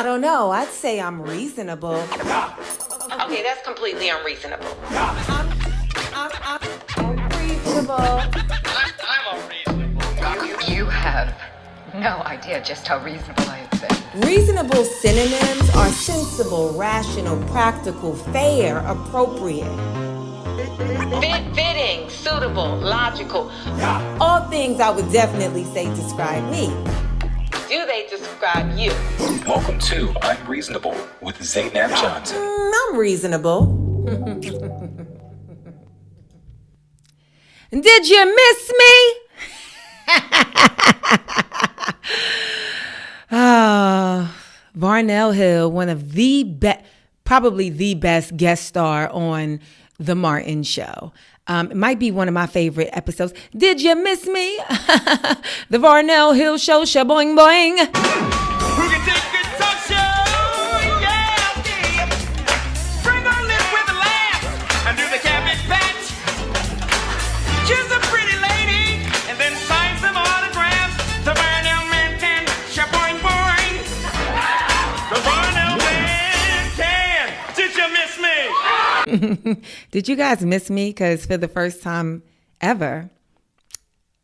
I don't know. I'd say I'm reasonable. Okay, that's completely unreasonable. I'm reasonable. I'm unreasonable. You have no idea just how reasonable I have been. Reasonable synonyms are sensible, rational, practical, fair, appropriate. Fitting, suitable, logical. All things I would definitely say describe me. Do they describe you? Welcome to I'm Reasonable with Zainab Johnson. I'm reasonable. Did you miss me? Varnell Hill, one of the best, probably the best guest star on The Martin Show. It might be one of my favorite episodes. Did you miss me? The Varnell Hill Show, shaboing boing. Who can take good talk show? Yeah. Bring her lip with a laugh and do the cabbage patch. She's a pretty lady and then sign some autographs. The Varnell man can shaboing boing. The Varnell man can. Did you miss me? Did you guys miss me? Because for the first time ever,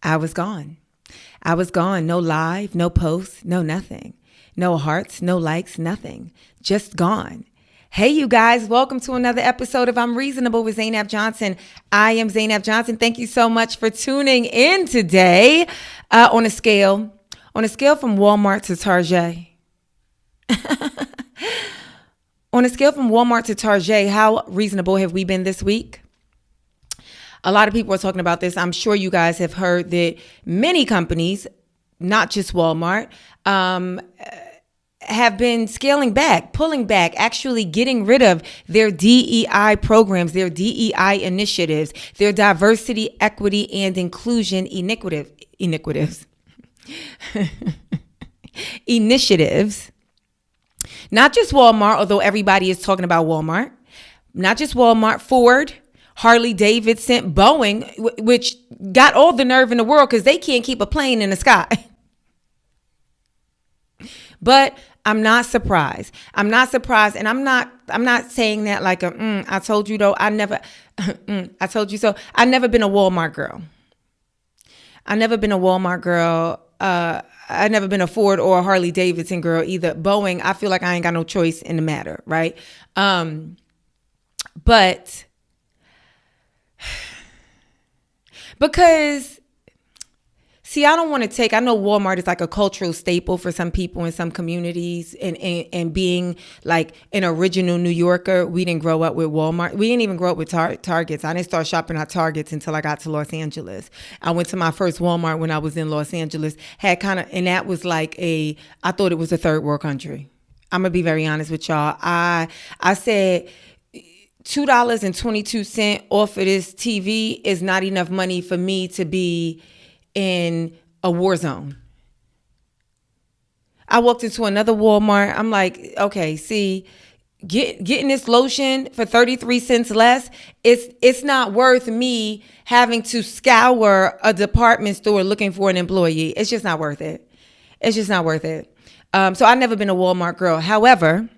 I was gone. I was gone. No live, no posts, no nothing. No hearts, no likes, nothing. Just gone. Hey, you guys. Welcome to another episode of I'm Reasonable with Zainab Johnson. I am Zainab Johnson. Thank you so much for tuning in today. On a scale from Walmart to Target. On a scale from Walmart to Target, how reasonable have we been this week? A lot of people are talking about this. I'm sure you guys have heard that many companies, not just Walmart, have been scaling back, pulling back, actually getting rid of their DEI programs, their DEI initiatives, their diversity, equity, and inclusion initiatives. Not just Walmart, although everybody is talking about Walmart. Not just Walmart, Ford, Harley Davidson, Boeing, which got all the nerve in the world because they can't keep a plane in the sky. But I'm not surprised. I'm not surprised. And I'm not saying that like I told you though. I never, I told you so. I've never been a Walmart girl. I've never been a Walmart girl. I've never been a Ford or a Harley Davidson girl either. Boeing, I feel like I ain't got no choice in the matter, right? But because, see, I don't want to take, I know Walmart is like a cultural staple for some people in some communities, and being like an original New Yorker, we didn't grow up with Walmart. We didn't even grow up with Targets. I didn't start shopping at Targets until I got to Los Angeles. I went to my first Walmart when I was in Los Angeles, and that was like I thought it was a third world country. I'm going to be very honest with y'all. I said, $2.22 off of this TV is not enough money for me to be in a war zone. I walked into another Walmart. I'm like, okay, see, getting this lotion for 33 cents less, it's not worth me having to scour a department store looking for an employee. It's just not worth it. It's just not worth it. So I've never been a Walmart girl. However,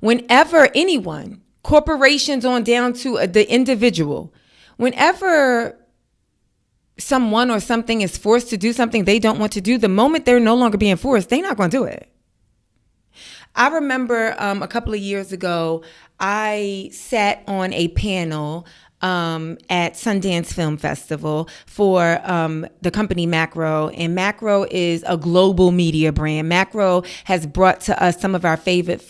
whenever anyone, corporations on down to the individual, whenever someone or something is forced to do something they don't want to do, the moment they're no longer being forced, they're not going to do it. I remember a couple of years ago, I sat on a panel at Sundance Film Festival for the company Macro. And Macro is a global media brand. Macro has brought to us some of our favorite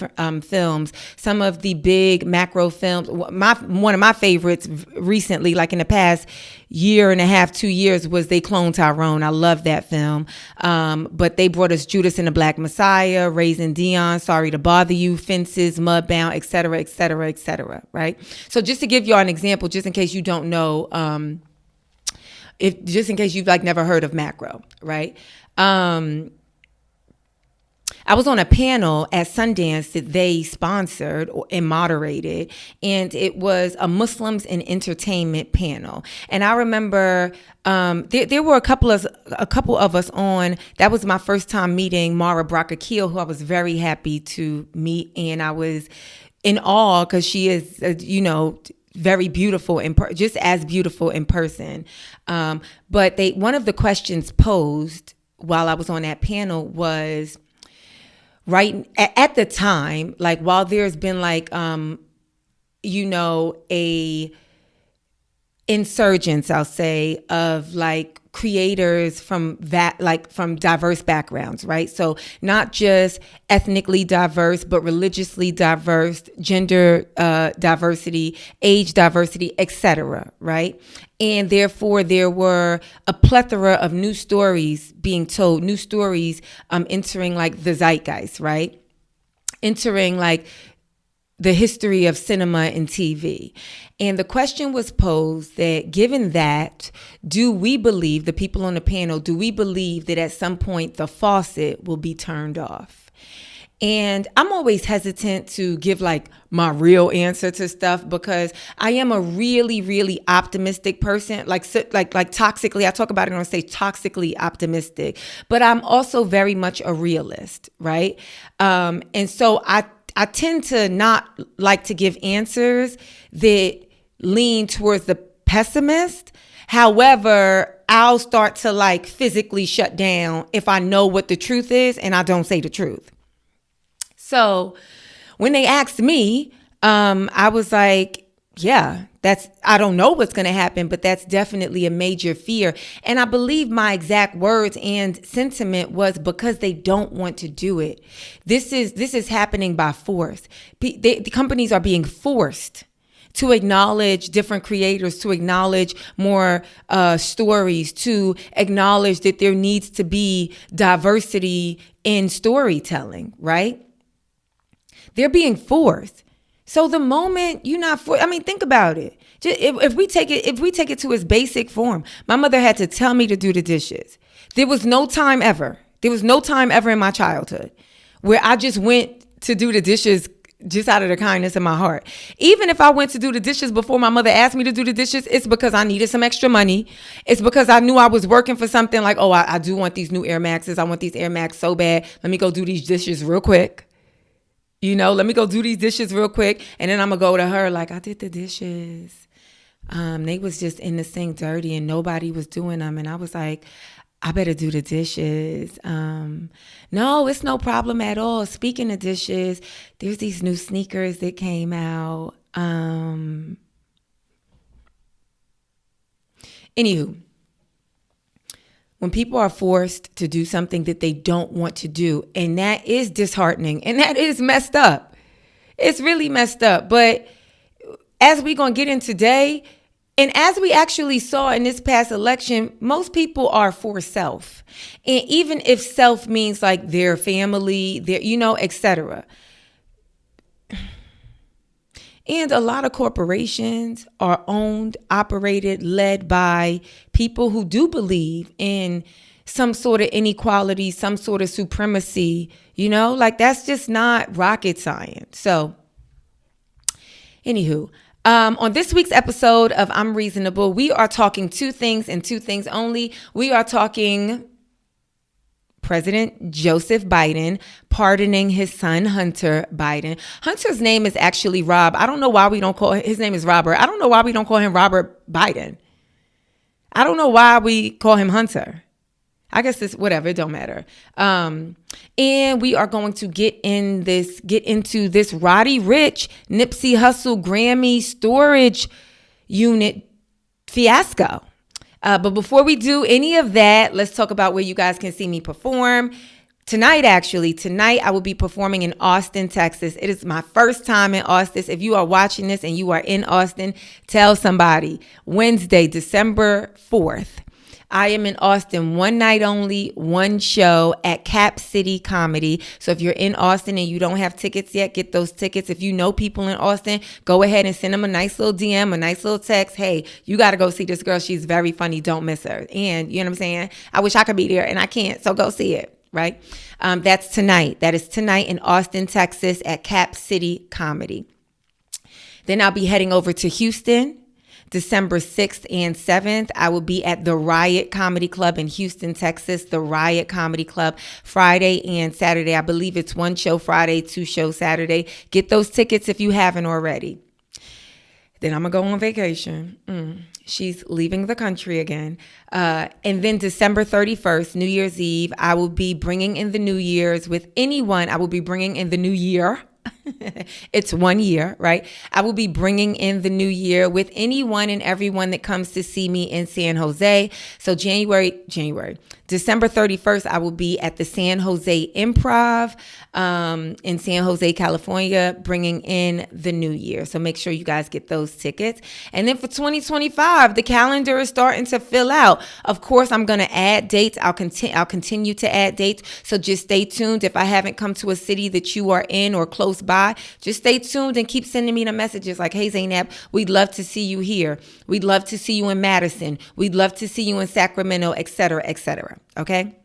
films, some of the big Macro films. One of my favorites recently, like in the past year and a half, 2 years, was They Cloned Tyrone. I love that film. But they brought us Judas and the Black Messiah, Raising Dion, Sorry to Bother You, Fences, Mudbound, et cetera, et cetera, et cetera, right? So just to give y'all an example, just in case you don't know, just in case you've like never heard of Macro, right? I was on a panel at Sundance that they sponsored and moderated, and it was a Muslims in Entertainment panel. And I remember there were a couple of us on. That was my first time meeting Mara Brock-Akil, who I was very happy to meet, and I was in awe because she is, very beautiful just as beautiful in person. But one of the questions posed while I was on that panel was, right at the time, like while there's been like a insurgence, I'll say, of like creators from diverse backgrounds, right? So not just ethnically diverse, but religiously diverse, gender diversity, age diversity, etc., right? And therefore, there were a plethora of new stories being told, new stories entering like the zeitgeist, right? Entering like the history of cinema and TV. And the question was posed that given that, do we believe, the people on the panel, do we believe that at some point the faucet will be turned off? And I'm always hesitant to give like my real answer to stuff because I am a really, really optimistic person, like toxically, I talk about it on stage, toxically optimistic, but I'm also very much a realist, right? And so I tend to not like to give answers that lean towards the pessimist. However, I'll start to like physically shut down if I know what the truth is and I don't say the truth. So when they asked me, I was like, yeah, I don't know what's going to happen, but that's definitely a major fear. And I believe my exact words and sentiment was because they don't want to do it. This is happening by force. The companies are being forced to acknowledge different creators, to acknowledge more stories, to acknowledge that there needs to be diversity in storytelling, right? They're being forced. So the moment you're not think about it. Just if we take it to its basic form, my mother had to tell me to do the dishes. There was no time ever in my childhood where I just went to do the dishes just out of the kindness of my heart. Even if I went to do the dishes before my mother asked me to do the dishes, it's because I needed some extra money. It's because I knew I was working for something like, oh, I do want these new Air Maxes. I want these Air Max so bad. Let me go do these dishes real quick. Let me go do these dishes real quick. And then I'm going to go to her like, I did the dishes. They was just in the sink dirty and nobody was doing them. And I was like, I better do the dishes. No, it's no problem at all. Speaking of dishes, there's these new sneakers that came out. Anywho. When people are forced to do something that they don't want to do, and that is disheartening, and that is messed up. It's really messed up. But as we're going to get in today, and as we actually saw in this past election, most people are for self. And even if self means like their family, their, etc. And a lot of corporations are owned, operated, led by people who do believe in some sort of inequality, some sort of supremacy, that's just not rocket science. So, anywho, on this week's episode of I'm Reasonable, we are talking two things and two things only. We are talking President Joseph Biden pardoning his son, Hunter Biden. Hunter's name is actually Rob. I don't know why we don't call his name is Robert. I don't know why we don't call him Robert Biden. I don't know why we call him Hunter. I guess it's whatever. It don't matter. And we are going to get into this Rody Rich Nipsey Hussle Grammy storage unit fiasco. But before we do any of that, let's talk about where you guys can see me perform. Tonight, I will be performing in Austin, Texas. It is my first time in Austin. If you are watching this and you are in Austin, tell somebody. Wednesday, December 4th. I am in Austin, one night only, one show at Cap City Comedy. So if you're in Austin and you don't have tickets yet, get those tickets. If you know people in Austin, go ahead and send them a nice little DM, a nice little text. Hey, you got to go see this girl. She's very funny. Don't miss her. And you know what I'm saying? I wish I could be there and I can't. So go see it. right? That's tonight. That is tonight in Austin, Texas at Cap City Comedy. Then I'll be heading over to Houston, December 6th and 7th. I will be at the Riot Comedy Club in Houston, Texas, the Riot Comedy Club, Friday and Saturday. I believe it's 1 show Friday, 2 shows Saturday. Get those tickets if you haven't already. Then I'm going to go on vacation. She's leaving the country again. And then December 31st, New Year's Eve, I will be bringing in the New Year's with anyone. I will be bringing in the new year. It's 1 year, right? I will be bringing in the new year with anyone and everyone that comes to see me in San Jose. So December 31st, I will be at the San Jose Improv in San Jose, California, bringing in the new year. So make sure you guys get those tickets. And then for 2025, the calendar is starting to fill out. Of course, I'm going to add dates. I'll continue to add dates. So just stay tuned. If I haven't come to a city that you are in or close by, just stay tuned and keep sending me the messages like, hey, Zainab, we'd love to see you here. We'd love to see you in Madison. We'd love to see you in Sacramento, et cetera, et cetera. Okay.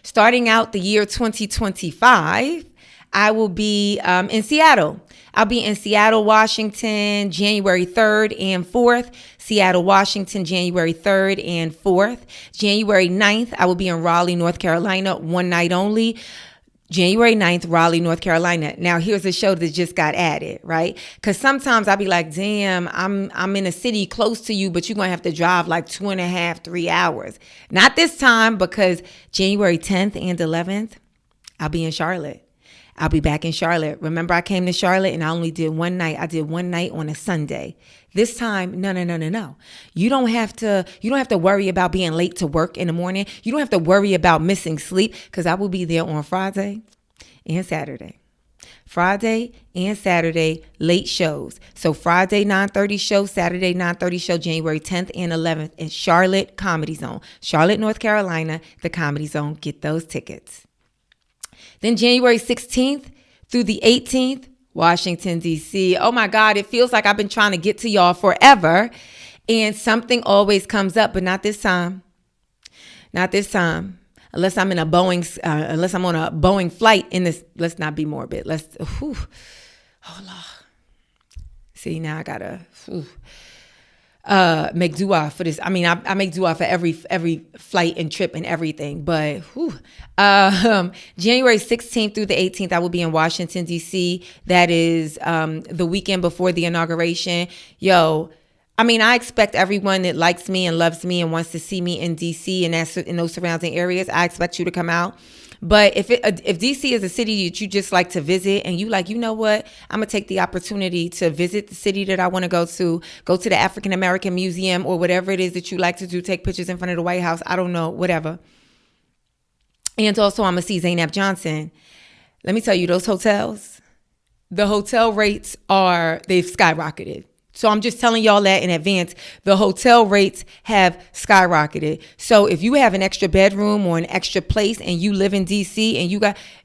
Starting out the year 2025, I will be in Seattle. I'll be in Seattle, Washington, January 3rd and 4th. Seattle, Washington, January 3rd and 4th. January 9th, I will be in Raleigh, North Carolina, one night only. January 9th, Raleigh, North Carolina. Now, here's a show that just got added, right? Because sometimes I'll be like, damn, I'm in a city close to you, but you're going to have to drive like 2.5, 3 hours. Not this time, because January 10th and 11th, I'll be in Charlotte. I'll be back in Charlotte. Remember, I came to Charlotte and I only did one night. I did one night on a Sunday. This time, no. You don't have to worry about being late to work in the morning. You don't have to worry about missing sleep, because I will be there on Friday and Saturday. Friday and Saturday, late shows. So Friday 9:30 show, Saturday 9:30 show, January 10th and 11th in Charlotte Comedy Zone. Charlotte, North Carolina, the Comedy Zone. Get those tickets. Then January 16th through the 18th, Washington, D.C. Oh my God, it feels like I've been trying to get to y'all forever. And something always comes up, but not this time. Not this time. Unless I'm on a Boeing flight in this. Let's not be morbid. Oh Lord. See, now I gotta make dua for this. I mean, I make dua for every flight and trip and everything. But January 16th through the 18th, I will be in Washington, D.C. That is the weekend before the inauguration. I mean, I expect everyone that likes me and loves me and wants to see me in D.C. and that's in those surrounding areas, I expect you to come out. But if D.C. is a city that you just like to visit and you like, you know what, I'm going to take the opportunity to visit the city that I want to go to the African American Museum or whatever it is that you like to do, take pictures in front of the White House, I don't know, whatever. And also I'm going to see Zainab Johnson. Let me tell you, those hotels, the hotel rates they've skyrocketed. So I'm just telling y'all that in advance. The hotel rates have skyrocketed. So if you have an extra bedroom or an extra place and you live in DC and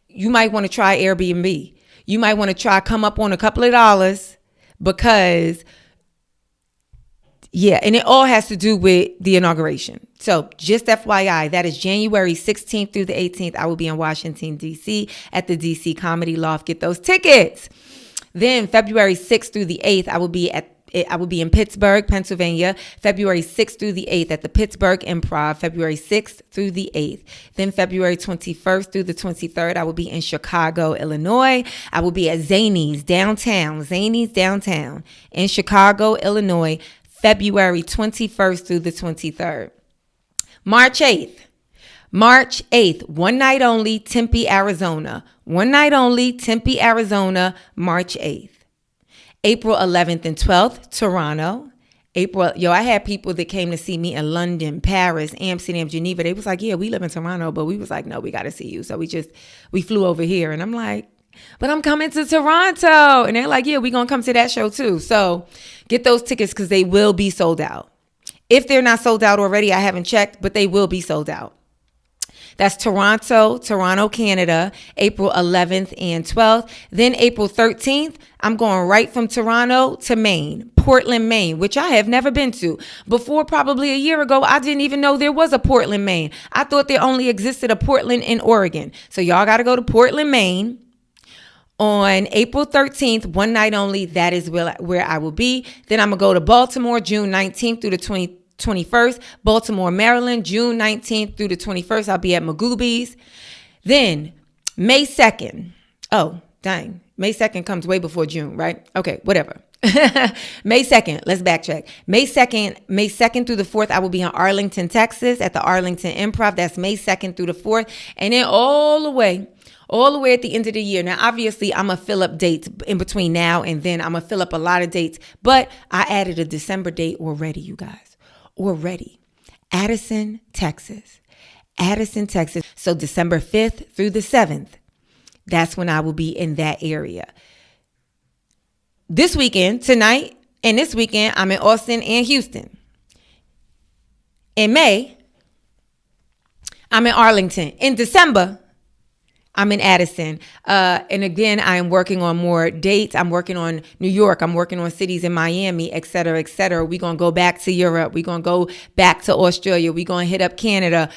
you might want to try Airbnb. You might want to try come up on a couple of dollars because, and it all has to do with the inauguration. So just FYI, that is January 16th through the 18th. I will be in Washington, D.C. at the D.C. Comedy Loft. Get those tickets. Then February 6th through the 8th, I will be in Pittsburgh, Pennsylvania, February 6th through the 8th at the Pittsburgh Improv, February 6th through the 8th. Then February 21st through the 23rd, I will be in Chicago, Illinois. I will be at Zanies downtown in Chicago, Illinois, February 21st through the 23rd. March 8th, one night only, Tempe, Arizona. One night only, Tempe, Arizona, March 8th. April 11th and 12th, Toronto. I had people that came to see me in London, Paris, Amsterdam, Geneva. They was like, yeah, we live in Toronto, but we was like, no, we got to see you. So we flew over here. And I'm like, but I'm coming to Toronto. And they're like, yeah, we going to come to that show too. So get those tickets because they will be sold out. If they're not sold out already, I haven't checked, but they will be sold out. That's Toronto, Canada, April 11th and 12th. Then April 13th, I'm going right from Toronto to Maine, Portland, Maine, which I have never been to. Before, probably a year ago, I didn't even know there was a Portland, Maine. I thought there only existed a Portland in Oregon. So y'all got to go to Portland, Maine. On April 13th, one night only, that is where I will be. Then I'm going to go to Baltimore, June 19th through the 21st. Baltimore, Maryland, June 19th through the 21st. I'll be at Magoobies. Then May 2nd. Oh, dang. May 2nd comes way before June, right? Okay, whatever. May 2nd, let's backtrack. May 2nd through the 4th, I will be in Arlington, Texas at the Arlington Improv. That's May 2nd through the 4th. And then all the way at the end of the year. Now, obviously, I'm going to fill up dates in between now and then. I'm going to fill up a lot of dates. But I added a December date already, you guys. Already. Addison, Texas. So December 5th through the 7th. That's when I will be in that area. This weekend, tonight, and this weekend, I'm in Austin and Houston. In May, I'm in Arlington. In December, I'm in Addison. And again, I am working on more dates. I'm working on New York. I'm working on cities in Miami, et cetera, et cetera. We're going to go back to Europe. We're going to go back to Australia. We're going to hit up Canada,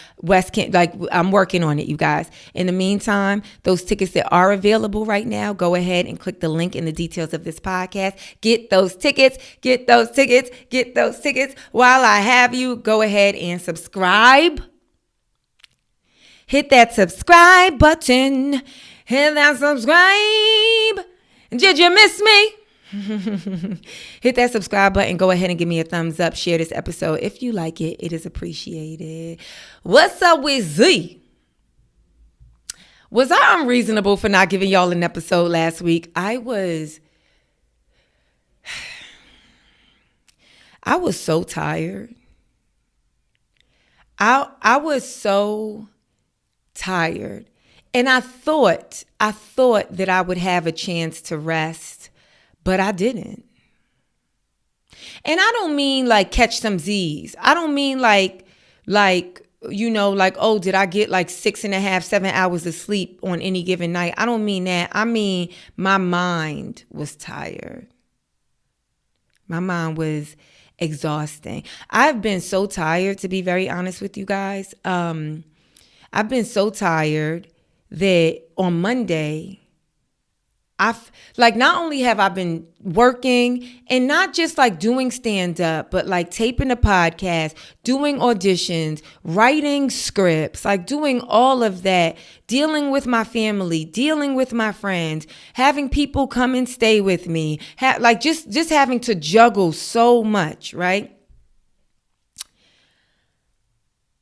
I'm working on it, you guys. In the meantime, those tickets that are available right now, go ahead and click the link in the details of this podcast. Get those tickets. While I have you, go ahead and subscribe. Hit that subscribe button. Hit that subscribe. Did you miss me? Hit that subscribe button. Go ahead and give me a thumbs up. Share this episode. If you like it, it is appreciated. What's up with Z? Was I unreasonable for not giving y'all an episode last week? I was so tired. I was so tired. And I thought that I would have a chance to rest, but I didn't. And I don't mean like catch some Z's. I don't mean like, oh, did I get like 6.5, 7 hours of sleep on any given night? I don't mean that. I mean, my mind was tired. My mind was exhausting. I've been so tired, to be very honest with you guys. I've been so tired that on Monday, not only have I been working and not just like doing stand up, but like taping a podcast, doing auditions, writing scripts, like doing all of that, dealing with my family, dealing with my friends, having people come and stay with me, just having to juggle so much, right?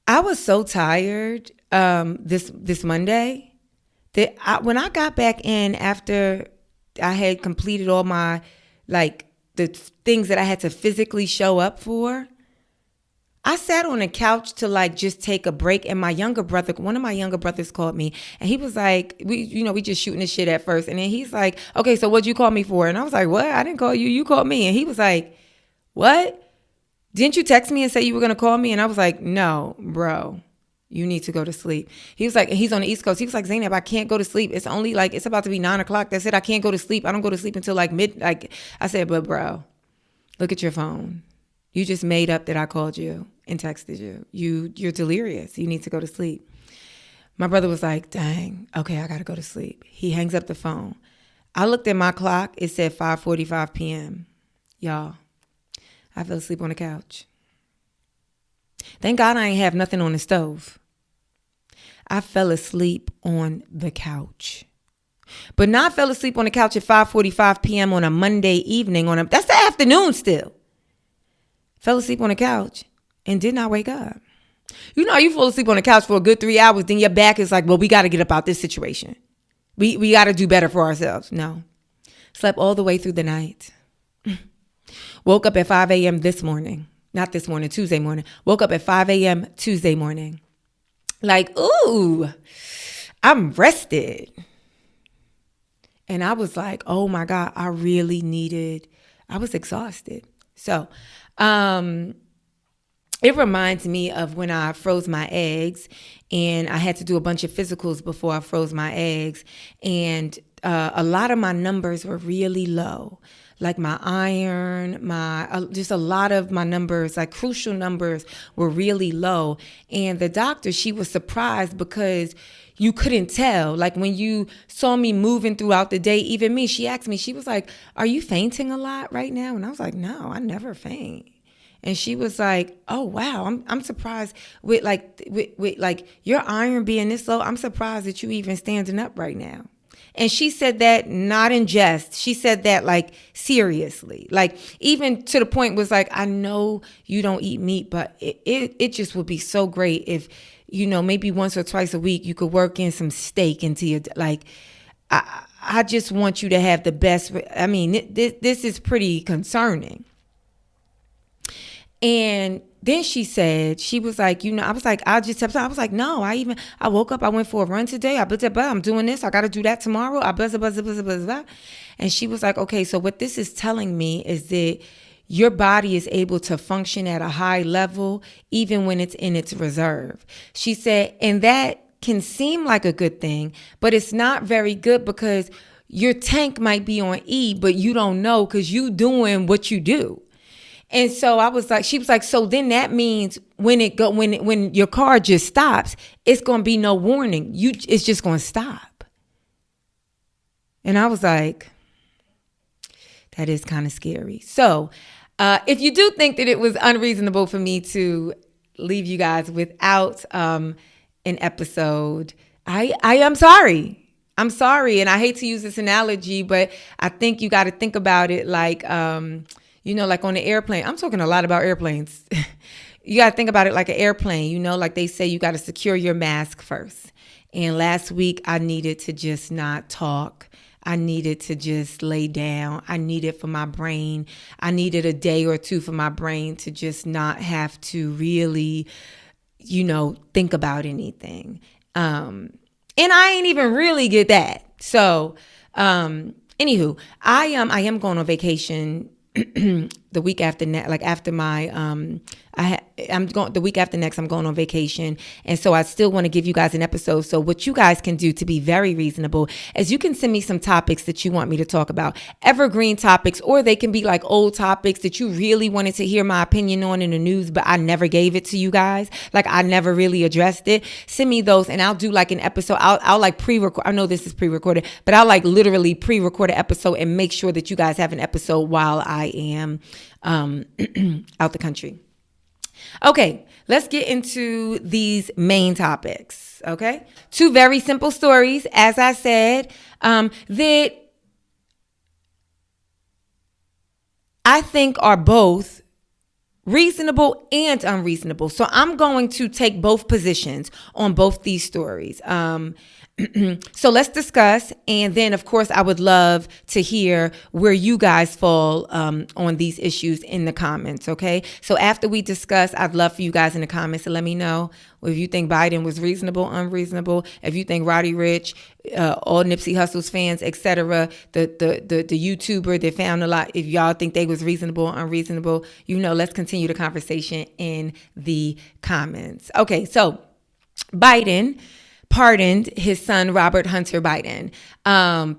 I was so tired this Monday that when I got back in after I had completed all my the things that I had to physically show up for, I sat on a couch to just take a break. And one of my younger brothers called me and he was like, we just shooting this shit at first. And then he's like, okay, so what'd you call me for? And I was like, what? I didn't call you. You called me. And he was like, what? Didn't you text me and say you were going to call me? And I was like, no, bro. You need to go to sleep. He was like, he's on the East Coast. He was like, Zainab, I can't go to sleep. It's only it's about to be 9 o'clock. That's it. I can't go to sleep. I don't go to sleep until I said, but bro, look at your phone. You just made up that I called you and texted you. You're delirious. You need to go to sleep. My brother was like, dang, okay, I got to go to sleep. He hangs up the phone. I looked at my clock. It said 5:45 p.m. Y'all, I fell asleep on the couch. Thank God I ain't have nothing on the stove. I fell asleep on the couch. But not fell asleep on the couch at 5:45 p.m. on a Monday evening. That's the afternoon still. Fell asleep on the couch and did not wake up. You fall asleep on the couch for a good 3 hours, then your back is like, well, we got to get up out this situation. We got to do better for ourselves. No. Slept all the way through the night. Woke up at 5 a.m. Tuesday morning. Woke up at 5 a.m. Tuesday morning. Ooh, I'm rested. And I was like, oh my God, I was exhausted. So, it reminds me of when I froze my eggs, and I had to do a bunch of physicals before I froze my eggs, and a lot of my numbers were really low. Like my iron, just a lot of my numbers, like crucial numbers, were really low. And the doctor, she was surprised because you couldn't tell. Like when you saw me moving throughout the day, even me, she asked me, she was like, "Are you fainting a lot right now?" And I was like, "No, I never faint." And she was like, "Oh wow, I'm surprised with your iron being this low. I'm surprised that you even standing up right now." And she said that not in jest. She said that like seriously, like even to the point was like, "I know you don't eat meat, but it just would be so great if, maybe once or twice a week you could work in some steak into your, like, I just want you to have the best." I mean, this is pretty concerning. And then she said, she was like, I was like, I was like, no, I woke up, I went for a run today. I'm doing this. I got to do that tomorrow. And she was like, okay, so what this is telling me is that your body is able to function at a high level, even when it's in its reserve. She said, and that can seem like a good thing, but it's not very good because your tank might be on E, but you don't know because you doing what you do. And so I was like, she was like, so then that means when your car just stops, it's going to be no warning. It's just going to stop. And I was like, that is kind of scary. So if you do think that it was unreasonable for me to leave you guys without an episode, I am sorry. I'm sorry. And I hate to use this analogy, but I think you got to think about it like, like on the airplane. I'm talking a lot about airplanes. You got to think about it like an airplane, like they say you got to secure your mask first. And last week I needed to just not talk. I needed to just lay down. I needed for my brain. I needed a day or two for my brain to just not have to really, think about anything. And I ain't even really get that. So, anywho, I am going on vacation the week after next, like after my, the week after next, I'm going on vacation. And so I still want to give you guys an episode. So what you guys can do to be very reasonable is you can send me some topics that you want me to talk about, evergreen topics, or they can be like old topics that you really wanted to hear my opinion on in the news, but I never gave it to you guys. Like I never really addressed it. Send me those and I'll do like an episode. I'll like pre-record. I know this is pre-recorded, but I'll like literally pre-record an episode and make sure that you guys have an episode while I am out the country. Okay, let's get into these main topics, okay? Two very simple stories, as I said, that I think are both reasonable and unreasonable. So I'm going to take both positions on both these stories. So let's discuss. And then, of course, I would love to hear where you guys fall on these issues in the comments. OK, so after we discuss, I'd love for you guys in the comments to let me know if you think Biden was reasonable, unreasonable, if you think Roddy Rich, all Nipsey Hussle's fans, etc., the YouTuber that found a lot, if y'all think they was reasonable, unreasonable, let's continue the conversation in the comments. OK, so Biden pardoned his son, Robert Hunter Biden.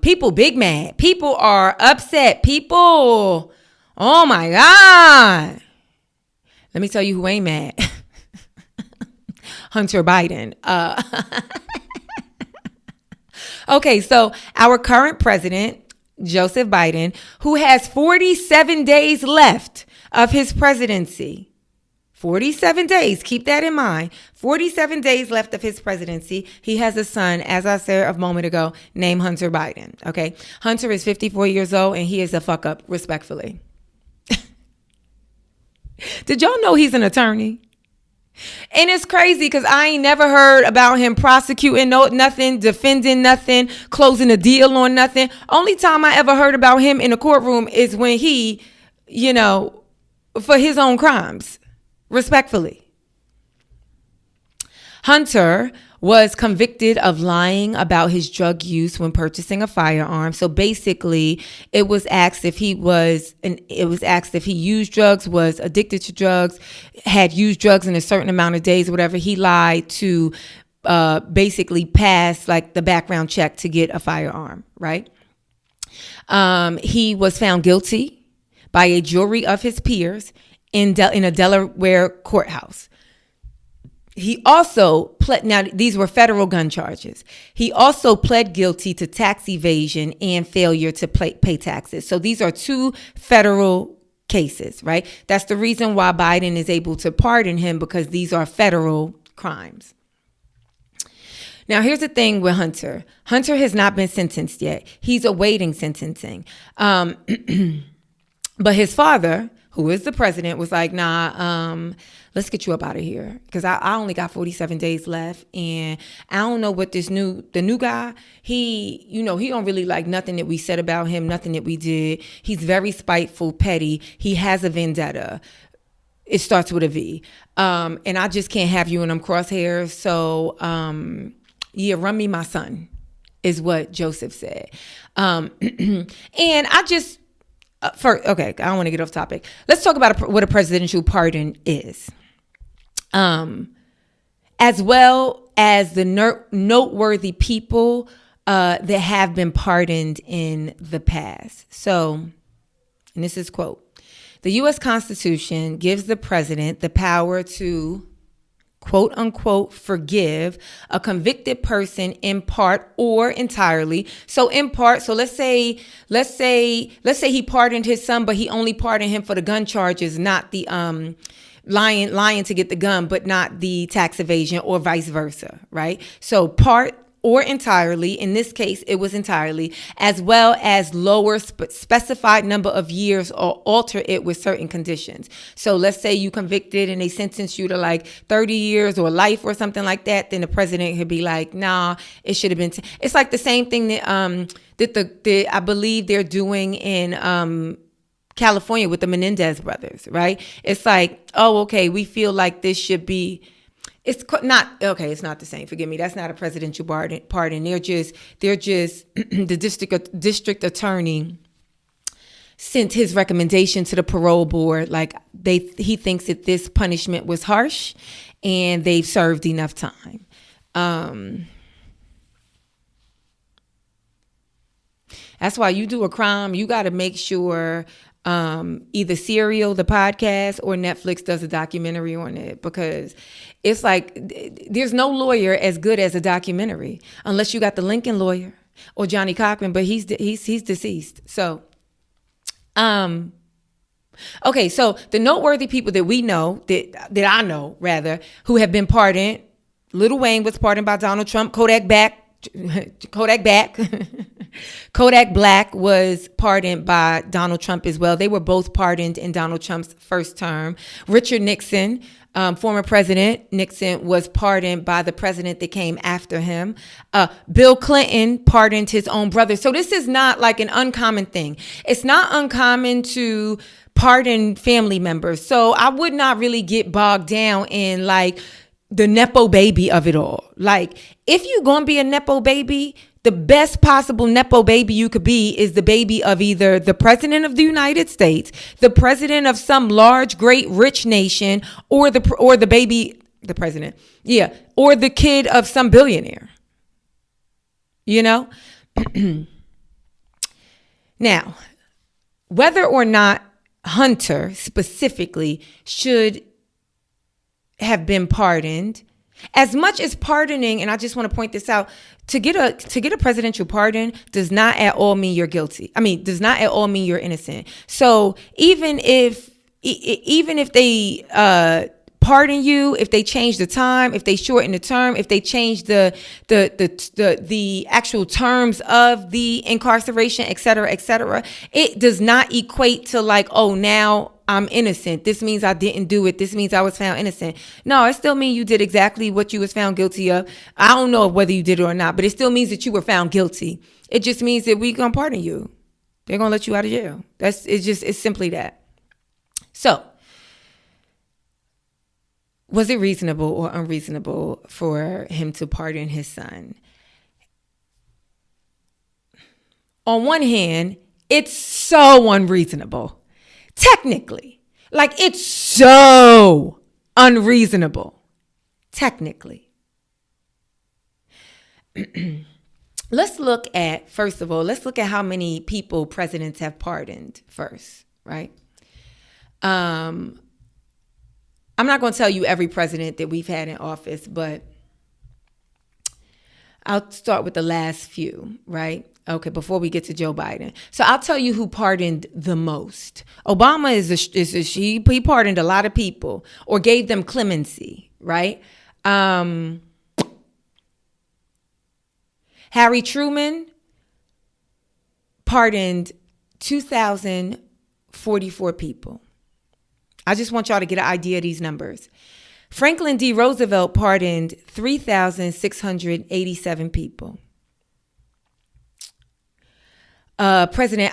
People big mad. People are upset. People, oh my God. Let me tell you who ain't mad. Hunter Biden. Okay, so our current president, Joseph Biden, who has 47 days left of his presidency. 47 days. Keep that in mind. 47 days left of his presidency. He has a son, as I said a moment ago, named Hunter Biden. Okay. Hunter is 54 years old and he is a fuck up, respectfully. Did y'all know he's an attorney? And it's crazy because I ain't never heard about him prosecuting nothing, defending nothing, closing a deal on nothing. Only time I ever heard about him in a courtroom is when he, for his own crimes. Respectfully. Hunter was convicted of lying about his drug use when purchasing a firearm. So basically, it was asked if he used drugs, was addicted to drugs, had used drugs in a certain amount of days, or whatever. He lied to basically pass like the background check to get a firearm, right? He was found guilty by a jury of his peers in a Delaware courthouse. He also pled, now these were federal gun charges. He also pled guilty to tax evasion and failure to pay taxes. So these are two federal cases, right? That's the reason why Biden is able to pardon him, because these are federal crimes. Now, here's the thing with Hunter. Hunter has not been sentenced yet. He's awaiting sentencing. But his father, who is the president, was like, nah, let's get you up out of here, because I only got 47 days left, and I don't know what the new guy, he don't really like nothing that we said about him, nothing that we did. He's very spiteful, petty. He has a vendetta. It starts with a V. And I just can't have you in them crosshairs. So, yeah, run me my son, is what Joseph said. And I just, okay, I don't want to get off topic. Let's talk about what a presidential pardon is. As well as the noteworthy people that have been pardoned in the past. So, and this is quote, the U.S. Constitution gives the president the power to, quote unquote, forgive a convicted person in part or entirely. So in part, so let's say he pardoned his son, but he only pardoned him for the gun charges, not the lying to get the gun, but not the tax evasion, or vice versa, right? So part or entirely, in this case, it was entirely, as well as lower specified number of years or alter it with certain conditions. So let's say you convicted and they sentenced you to like 30 years or life or something like that, then the president could be like, nah, it should have been. It's like the same thing that I believe they're doing in California with the Menendez brothers, right? It's like, oh, okay, we feel like this should be. It's not okay. It's not the same. Forgive me. That's not a presidential pardon. They're just the district attorney sent his recommendation to the parole board. Like he thinks that this punishment was harsh, and they've served enough time. That's why you do a crime, you got to make sure either Serial, the podcast, or Netflix does a documentary on it, because it's like there's no lawyer as good as a documentary, unless you got the Lincoln lawyer or Johnny Cochran, but he's deceased. So, okay, so the noteworthy people that we know, that I know rather, who have been pardoned. Lil Wayne was pardoned by Donald Trump. Kodak Black was pardoned by Donald Trump as well. They were both pardoned in Donald Trump's first term. Richard Nixon, former President Nixon, was pardoned by the president that came after him. Bill Clinton pardoned his own brother. So this is not like an uncommon thing. It's not uncommon to pardon family members. So I would not really get bogged down in like the Nepo baby of it all. Like, if you're going to be a Nepo baby, the best possible Nepo baby you could be is the baby of either the president of the United States, the president of some large, great, rich nation, or the president. Yeah. Or the kid of some billionaire. You know? Now, whether or not Hunter specifically should have been pardoned, as much as pardoning, and I just want to point this out, to get a presidential pardon does not at all mean you're guilty. I mean, does not at all mean you're innocent. So even if they pardon you, if they change the time, if they shorten the term, if they change the actual terms of the incarceration, et cetera, it does not equate to like, oh, now I'm innocent. This means I didn't do it. This means I was found innocent. No, it still means you did exactly what you was found guilty of. I don't know whether you did it or not, but it still means that you were found guilty. It just means that we're going to pardon you. They're going to let you out of jail. It's simply that. So Was it reasonable or unreasonable for him to pardon his son? On one hand, it's so unreasonable. Technically. Like, it's so unreasonable. Technically. Let's look at, first of all, let's look at how many people presidents have pardoned first, right? I'm not going to tell you every president that we've had in office, but I'll start with the last few, right? Okay, before we get to Joe Biden. So I'll tell you who pardoned the most. Obama he pardoned a lot of people or gave them clemency, right? Harry Truman pardoned 2,044 people. I just want y'all to get an idea of these numbers. Franklin D. Roosevelt pardoned 3,687 people. President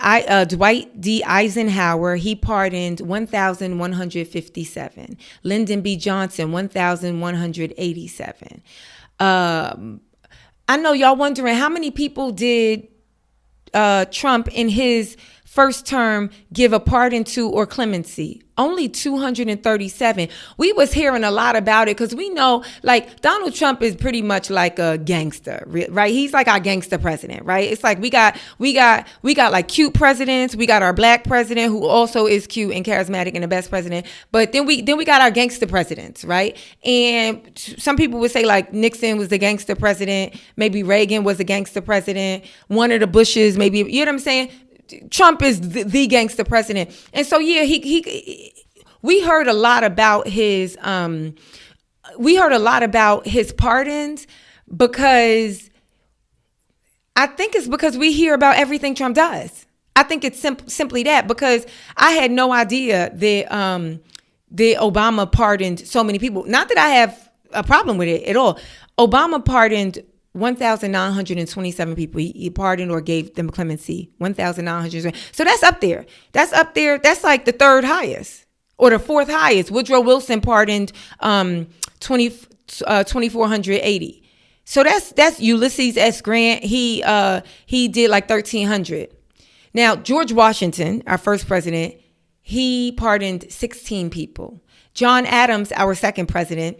Dwight D. Eisenhower, he pardoned 1,157. Lyndon B. Johnson, 1,187. I know y'all wondering how many people did Trump in his first term give a pardon to or clemency? Only 237. We was hearing a lot about it because we know, like, Donald Trump is pretty much like a gangster, right? He's like our gangster president, right? It's like we got like cute presidents. We got our black president who also is cute and charismatic and the best president. But then we got our gangster presidents, right? And some people would say like Nixon was the gangster president. Maybe Reagan was the gangster president. One of the Bushes, maybe, you know what I'm saying? Trump is the gangster president. And so, yeah, we heard a lot about his pardons because I think it's because we hear about everything Trump does. I think it's simply that, because I had no idea that Obama pardoned so many people. Not that I have a problem with it at all. Obama pardoned 1,927 people. He pardoned or gave them clemency. 1,900. So that's up there. That's That's like the third highest or the fourth highest. Woodrow Wilson pardoned 2,480. So that's Ulysses S. Grant. He did like 1,300. Now George Washington, our first president, he pardoned 16 people. John Adams, our second president,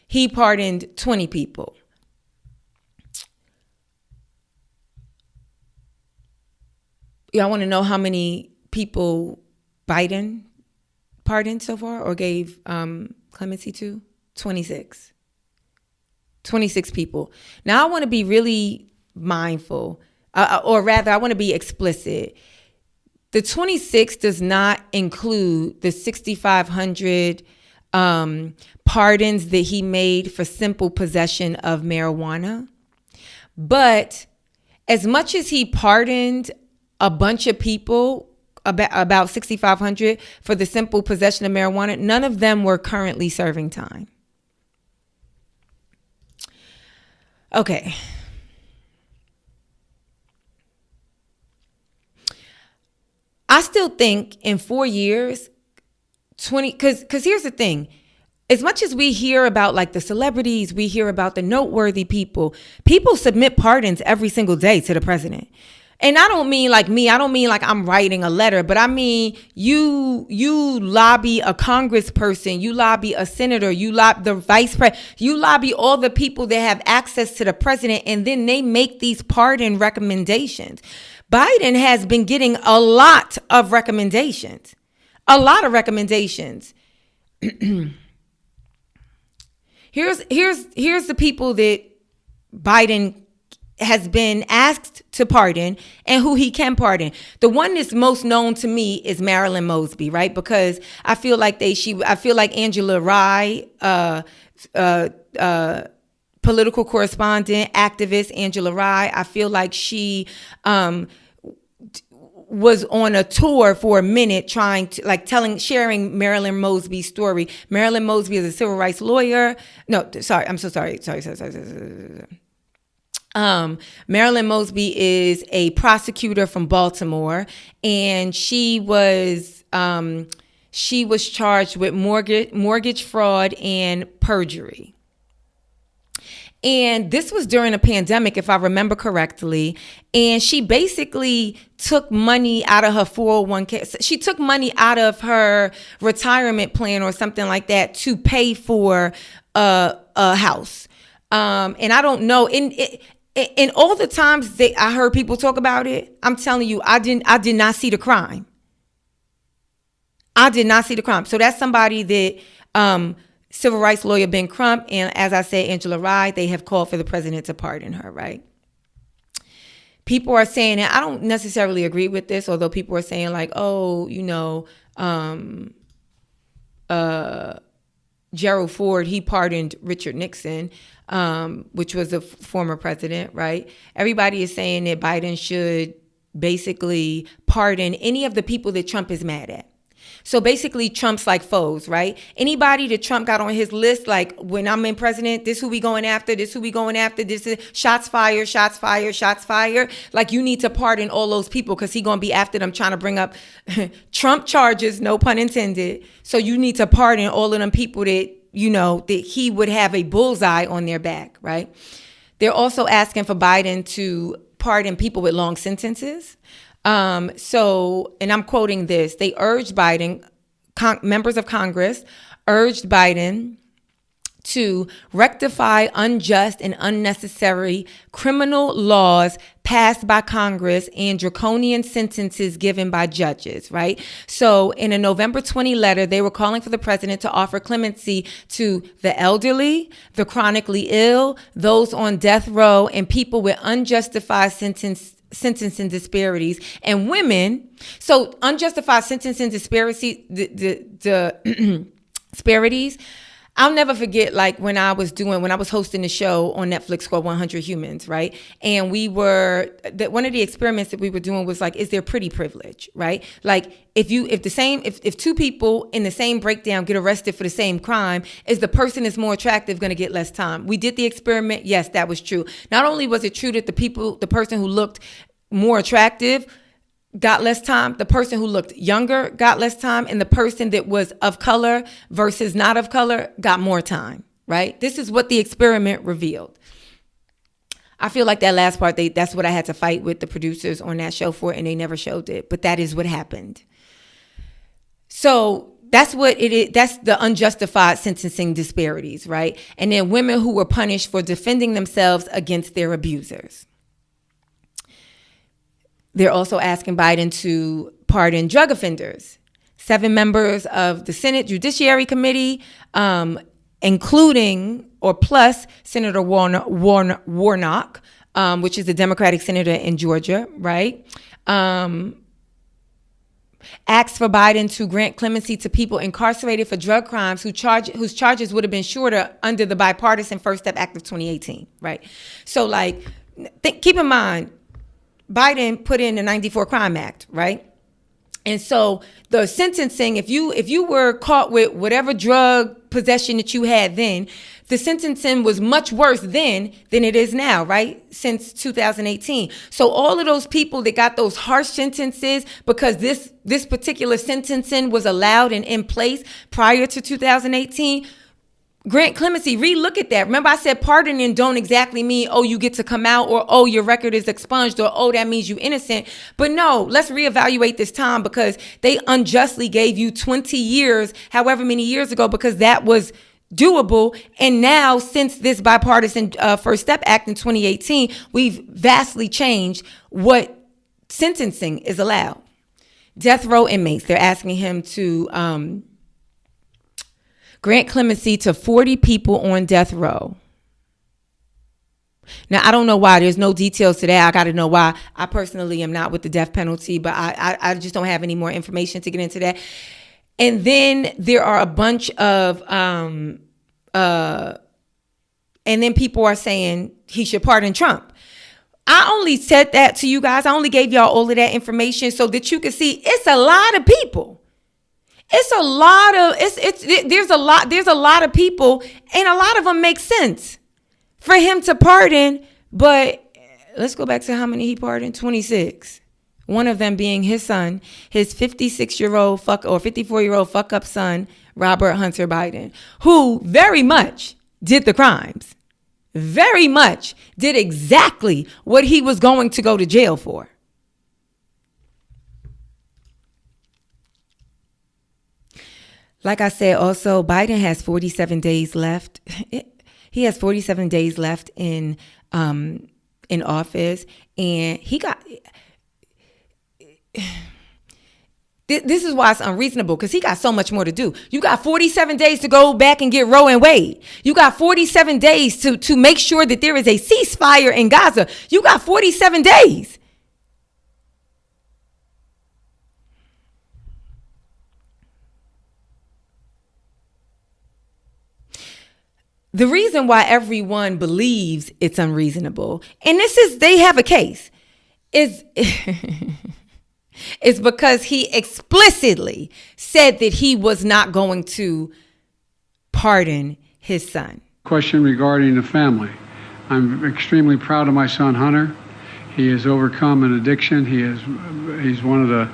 he pardoned 20 people. Y'all want to know how many people Biden pardoned so far or gave clemency to? 26. 26 people. Now, I want to be really mindful, or rather, I want to be explicit. The 26 does not include the 6,500 pardons that he made for simple possession of marijuana. But as much as he pardoned a bunch of people, about 6,500 for the simple possession of marijuana, none of them were currently serving time. Okay. I still think in 4 years, because here's the thing. As much as we hear about like the celebrities, we hear about the noteworthy people submit pardons every single day to the president. And I don't mean like me. I don't mean like I'm writing a letter, but I mean you lobby a congressperson, you lobby a senator, you lobby the vice president, you lobby all the people that have access to the president, and then they make these pardon recommendations. Biden has been getting a lot of recommendations. A lot of recommendations. Here's the people that Biden has been asked to pardon and who he can pardon. The one that's most known to me is Marilyn Mosby, right? Because I feel like Angela Rye, political correspondent, activist Angela Rye, I feel like she was on a tour for a minute trying to sharing Marilyn Mosby's story. Marilyn Mosby is a civil rights lawyer. No, sorry, I'm so sorry. Sorry. Marilyn Mosby is a prosecutor from Baltimore, and she was she was charged with mortgage fraud and perjury. And this was during a pandemic, if I remember correctly. And she basically took money out of her 401k. She took money out of her retirement plan or something like that to pay for a house. And I don't know. In all the times I heard people talk about it, I'm telling you, I did not see the crime. I did not see the crime. So that's somebody that civil rights lawyer Ben Crump and, as I said, Angela Rye, they have called for the president to pardon her, right? People are saying, and I don't necessarily agree with this, although people are saying like, oh, you know, Gerald Ford, he pardoned Richard Nixon, which was a former president, right? Everybody is saying that Biden should basically pardon any of the people that Trump is mad at. So basically, Trump's like foes, right? Anybody that Trump got on his list, like when I'm in president, this who we going after, this who we going after, this is shots fired, shots fired, shots fired. Like you need to pardon all those people because he going to be after them trying to bring up Trump charges, no pun intended. So you need to pardon all of them people that, you know, that he would have a bullseye on their back, right? They're also asking for Biden to pardon people with long sentences. And I'm quoting this, they urged Biden, members of Congress urged Biden to rectify unjust and unnecessary criminal laws passed by Congress and draconian sentences given by judges, right? So in a November 20 letter, they were calling for the president to offer clemency to the elderly, the chronically ill, those on death row, and people with unjustified sentencing disparities, and women. So unjustified sentencing disparities, disparities. I'll never forget, like when I was hosting the show on Netflix called 100 Humans, right? And one of the experiments that we were doing was like, is there pretty privilege, right? Like if two people in the same breakdown get arrested for the same crime, is the person that's more attractive going to get less time? We did the experiment. Yes, that was true. Not only was it true that the person who looked more attractive got less time, the person who looked younger got less time, and the person that was of color versus not of color got more time, right? This is what the experiment revealed. I feel like that last part, that's what I had to fight with the producers on that show for, and they never showed it, but that is what happened. So that's what it is. That's the unjustified sentencing disparities, right? And then women who were punished for defending themselves against their abusers. They're also asking Biden to pardon drug offenders. 7 members of the Senate Judiciary Committee, including or plus Senator Warnock, which is the Democratic senator in Georgia, right? Asked for Biden to grant clemency to people incarcerated for drug crimes whose charges would have been shorter under the bipartisan First Step Act of 2018, right? So like, keep in mind, Biden put in the 94 Crime Act, right? And so the sentencing, if you were caught with whatever drug possession that you had then, the sentencing was much worse then than it is now, right? Since 2018. So all of those people that got those harsh sentences because this particular sentencing was allowed and in place prior to 2018, grant clemency, relook at that. Remember I said pardoning don't exactly mean, oh, you get to come out, or, oh, your record is expunged, or, oh, that means you innocent. But no, let's reevaluate this time because they unjustly gave you 20 years, however many years ago, because that was doable. And now since this bipartisan First Step Act in 2018, we've vastly changed what sentencing is allowed. Death row inmates, they're asking him to grant clemency to 40 people on death row. Now, I don't know why. There's no details to that. I got to know why. I personally am not with the death penalty, but I just don't have any more information to get into that. And then there are a bunch of, and then people are saying he should pardon Trump. I only said that to you guys. I only gave y'all all of that information so that you can see it's a lot of people. There's a lot of people, and a lot of them make sense for him to pardon. But let's go back to how many he pardoned. 26. One of them being his son, his 56-year-old fuck or 54-year-old fuck up son, Robert Hunter Bideb, who very much did the crimes, very much did exactly what he was going to go to jail for. Like I said, also, Biden has 47 days left. He has 47 days left in office, and he got. This is why it's unreasonable, because he got so much more to do. You got 47 days to go back and get Roe and Wade. You got 47 days to make sure that there is a ceasefire in Gaza. You got 47 days. The reason why everyone believes it's unreasonable, and they have a case, is because he explicitly said that he was not going to pardon his son. Question regarding the family. I'm extremely proud of my son, Hunter. He has overcome an addiction. He's one of the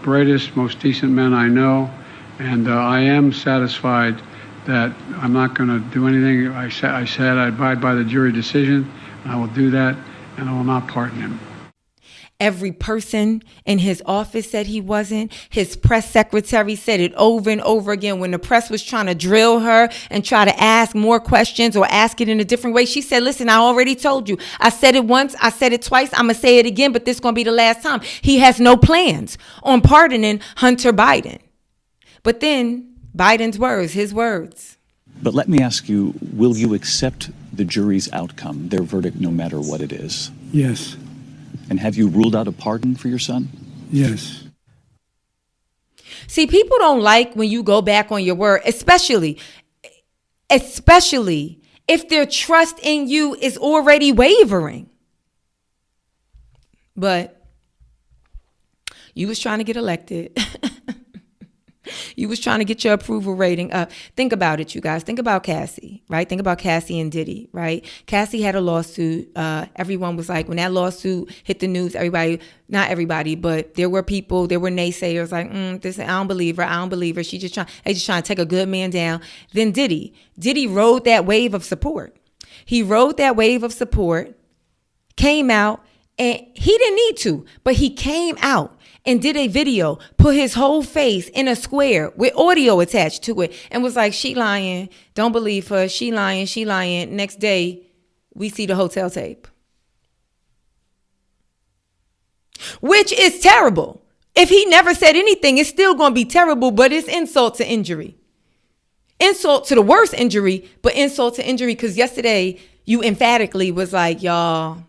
brightest, most decent men I know. And I am satisfied that I'm not going to do anything. I said I'd abide by the jury decision. And I will do that, and I will not pardon him. Every person in his office said he wasn't. His press secretary said it over and over again. When the press was trying to drill her and try to ask more questions or ask it in a different way, she said, listen, I already told you. I said it once, I said it twice, I'm going to say it again, but this is going to be the last time. He has no plans on pardoning Hunter Bideb. But then Biden's words, his words. But let me ask you, will you accept the jury's outcome, their verdict, no matter what it is? Yes. And have you ruled out a pardon for your son? Yes. See, people don't like when you go back on your word, especially if their trust in you is already wavering. But you was trying to get elected. You was trying to get your approval rating up. Think about it, you guys. Think about Cassie, right? Think about Cassie and Diddy, right? Cassie had a lawsuit. Everyone was like, when that lawsuit hit the news, not everybody, but there were people, there were naysayers like, I don't believe her. They just trying to take a good man down. Then Diddy rode that wave of support. He rode that wave of support, came out, and he didn't need to, but he came out and did a video, put his whole face in a square with audio attached to it, and was like, she lying, don't believe her, she lying. Next day, we see the hotel tape. Which is terrible. If he never said anything, it's still going to be terrible, but it's insult to injury. Insult to the worst injury, but insult to injury, because yesterday you emphatically was like, y'all,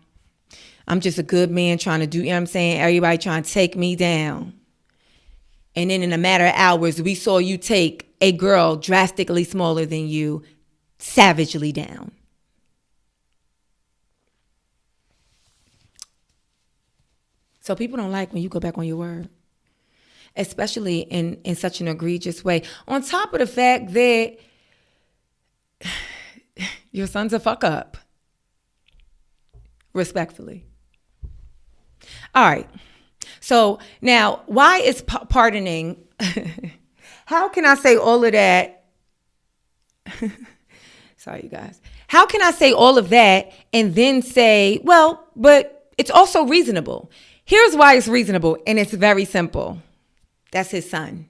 I'm just a good man trying to do, you know what I'm saying? Everybody trying to take me down. And then in a matter of hours, we saw you take a girl drastically smaller than you savagely down. So people don't like when you go back on your word, especially in such an egregious way. On top of the fact that your son's a fuck up. Respectfully. All right. So now, why is pardoning? How can I say all of that? Sorry, you guys. How can I say all of that and then say, well, but it's also reasonable? Here's why it's reasonable, and it's very simple. That's his son.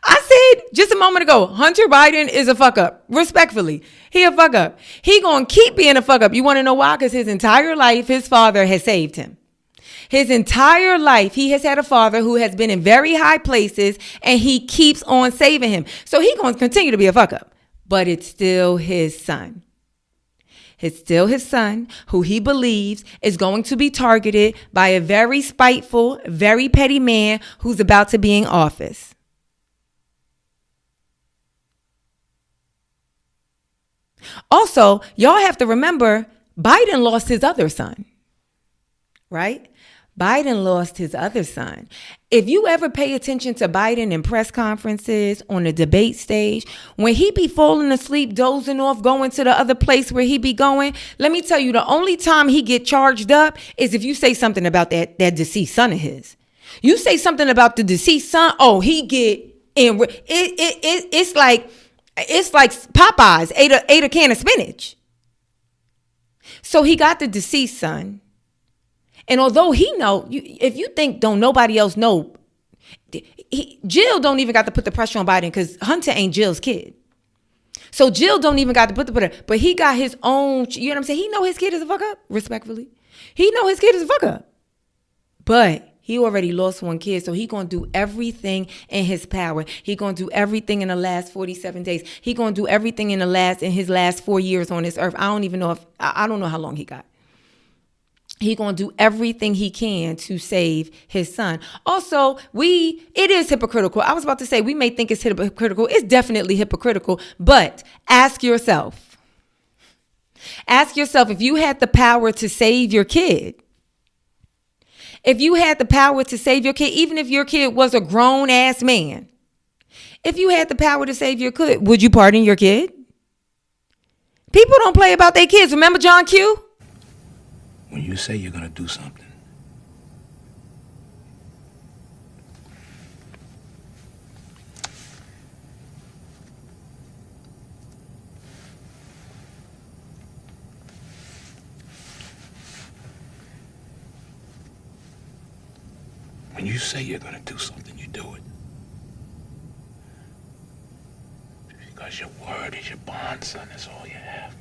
I said just a moment ago, Hunter Bideb is a fuck up. Respectfully, he a fuck up. He gonna keep being a fuck up. You want to know why? Because his entire life, his father has saved him. His entire life, he has had a father who has been in very high places, and he keeps on saving him. So he gonna continue to be a fuck up. But it's still his son. It's still his son, who he believes is going to be targeted by a very spiteful, very petty man who's about to be in office. Also, y'all have to remember, Biden lost his other son, right? Biden lost his other son. If you ever pay attention to Biden in press conferences, on the debate stage, when he be falling asleep, dozing off, going to the other place where he be going, let me tell you, the only time he get charged up is if you say something about that deceased son of his. You say something about the deceased son, oh, he get in. It's like Popeyes ate a can of spinach. So he got the deceased son. And although he know, if you think don't nobody else know, Jill don't even got to put the pressure on Biden because Hunter ain't Jill's kid. So Jill don't even got to put the pressure, but he got his own, you know what I'm saying? He know his kid is a fuck up, respectfully. He know his kid is a fuck up. But he already lost one kid, so he going to do everything in his power. He going to do everything in the last 47 days. He going to do everything in his last 4 years on this earth. I don't even know I don't know how long he got. He going to do everything he can to save his son. Also, it is hypocritical. I was about to say, we may think it's hypocritical. It's definitely hypocritical, but ask yourself if you had the power to save your kid, even if your kid was a grown ass man, if you had the power to save your kid, would you pardon your kid? People don't play about their kids. Remember John Q? When you say you're gonna do something, you do it. Because your word is your bond, son. That's all you have.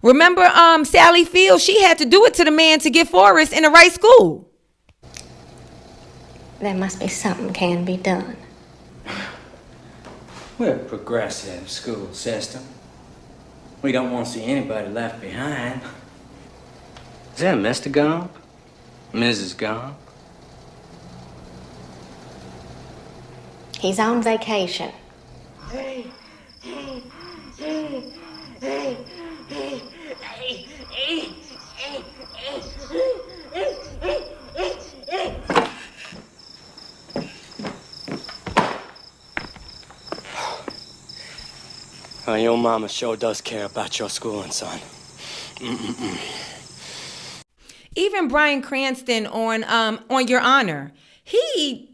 Remember Sally Field? She had to do it to the man to get Forrest in the right school. There must be something can be done. We're a progressive school system. We don't want to see anybody left behind. Is that Mr. Gump? Mrs. Gump? He's on vacation. Well, your mama sure does care about your schooling, son. Even Bryan Cranston on Your Honor, he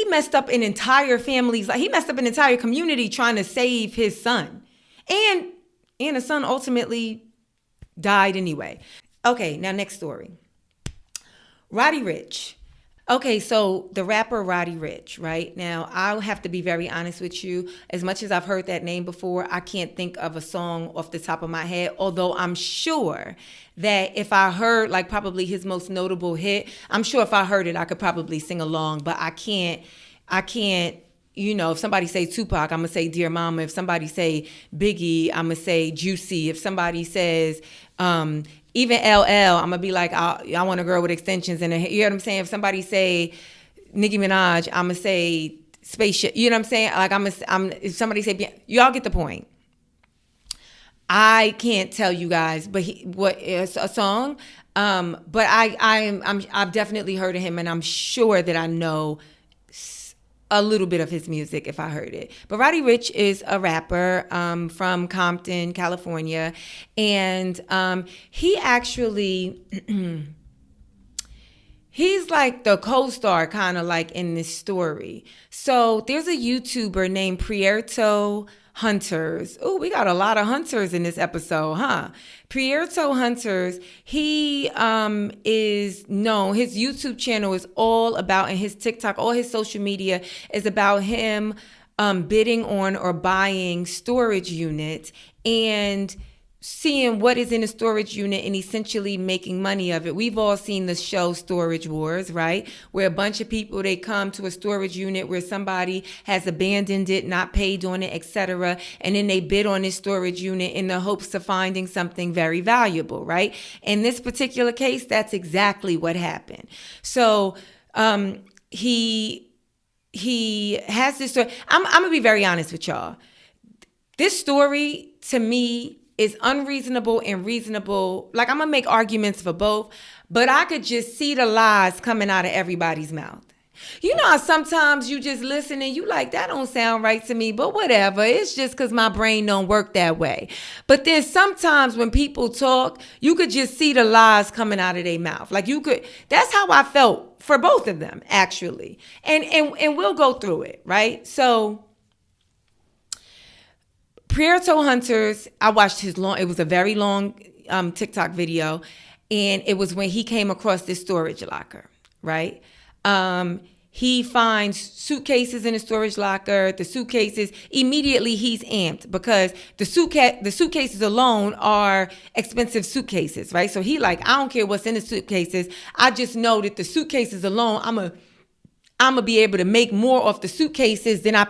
messed up an entire family's life. He messed up an entire community trying to save his son. And the son ultimately died anyway. Okay, now next story. Roddy Rich. Okay, so the rapper Roddy Rich, right? Now, I'll have to be very honest with you. As much as I've heard that name before, I can't think of a song off the top of my head, although I'm sure that if I heard like probably his most notable hit, I'm sure if I heard it, I could probably sing along, but I can't, you know, if somebody say Tupac, I'm going to say Dear Mama. If somebody say Biggie, I'm going to say Juicy. If somebody says even LL, I'm going to be like, I want a girl with extensions in her hair. You know what I'm saying? If somebody say Nicki Minaj, I'm going to say Spaceship. You know what I'm saying? Like if somebody say, y'all get the point. I can't tell you guys, but what is a song? But I've definitely heard of him, and I'm sure that I know a little bit of his music if I heard it. But Roddy Rich is a rapper from Compton, California. And he actually, he's like the co-star kind of like in this story. So there's a YouTuber named Prieto Hunters. Oh, we got a lot of Hunters in this episode, huh? Prieto Hunters, he is known, his YouTube channel is all about, and his TikTok, all his social media is about him bidding on or buying storage units and seeing what is in a storage unit and essentially making money of it. We've all seen the show Storage Wars, right? Where a bunch of people, they come to a storage unit where somebody has abandoned it, not paid on it, etc. And then they bid on this storage unit in the hopes of finding something very valuable, right? In this particular case, that's exactly what happened. So he has this story. I'm going to be very honest with y'all. This story, to me, is unreasonable and reasonable. Like, I'm going to make arguments for both, but I could just see the lies coming out of everybody's mouth. You know how sometimes you just listen and you like, that don't sound right to me, but whatever. It's just because my brain don't work that way. But then sometimes when people talk, you could just see the lies coming out of their mouth. Like, you could, that's how I felt for both of them, actually. And we'll go through it, right? So Prieto Hunter's, I watched it was a very long TikTok video, and it was when he came across this storage locker, right? He finds suitcases in the storage locker. The suitcases, immediately he's amped because the suitcases alone are expensive suitcases, right? So he like, I don't care what's in the suitcases. I just know that the suitcases alone, I'm gonna be able to make more off the suitcases than I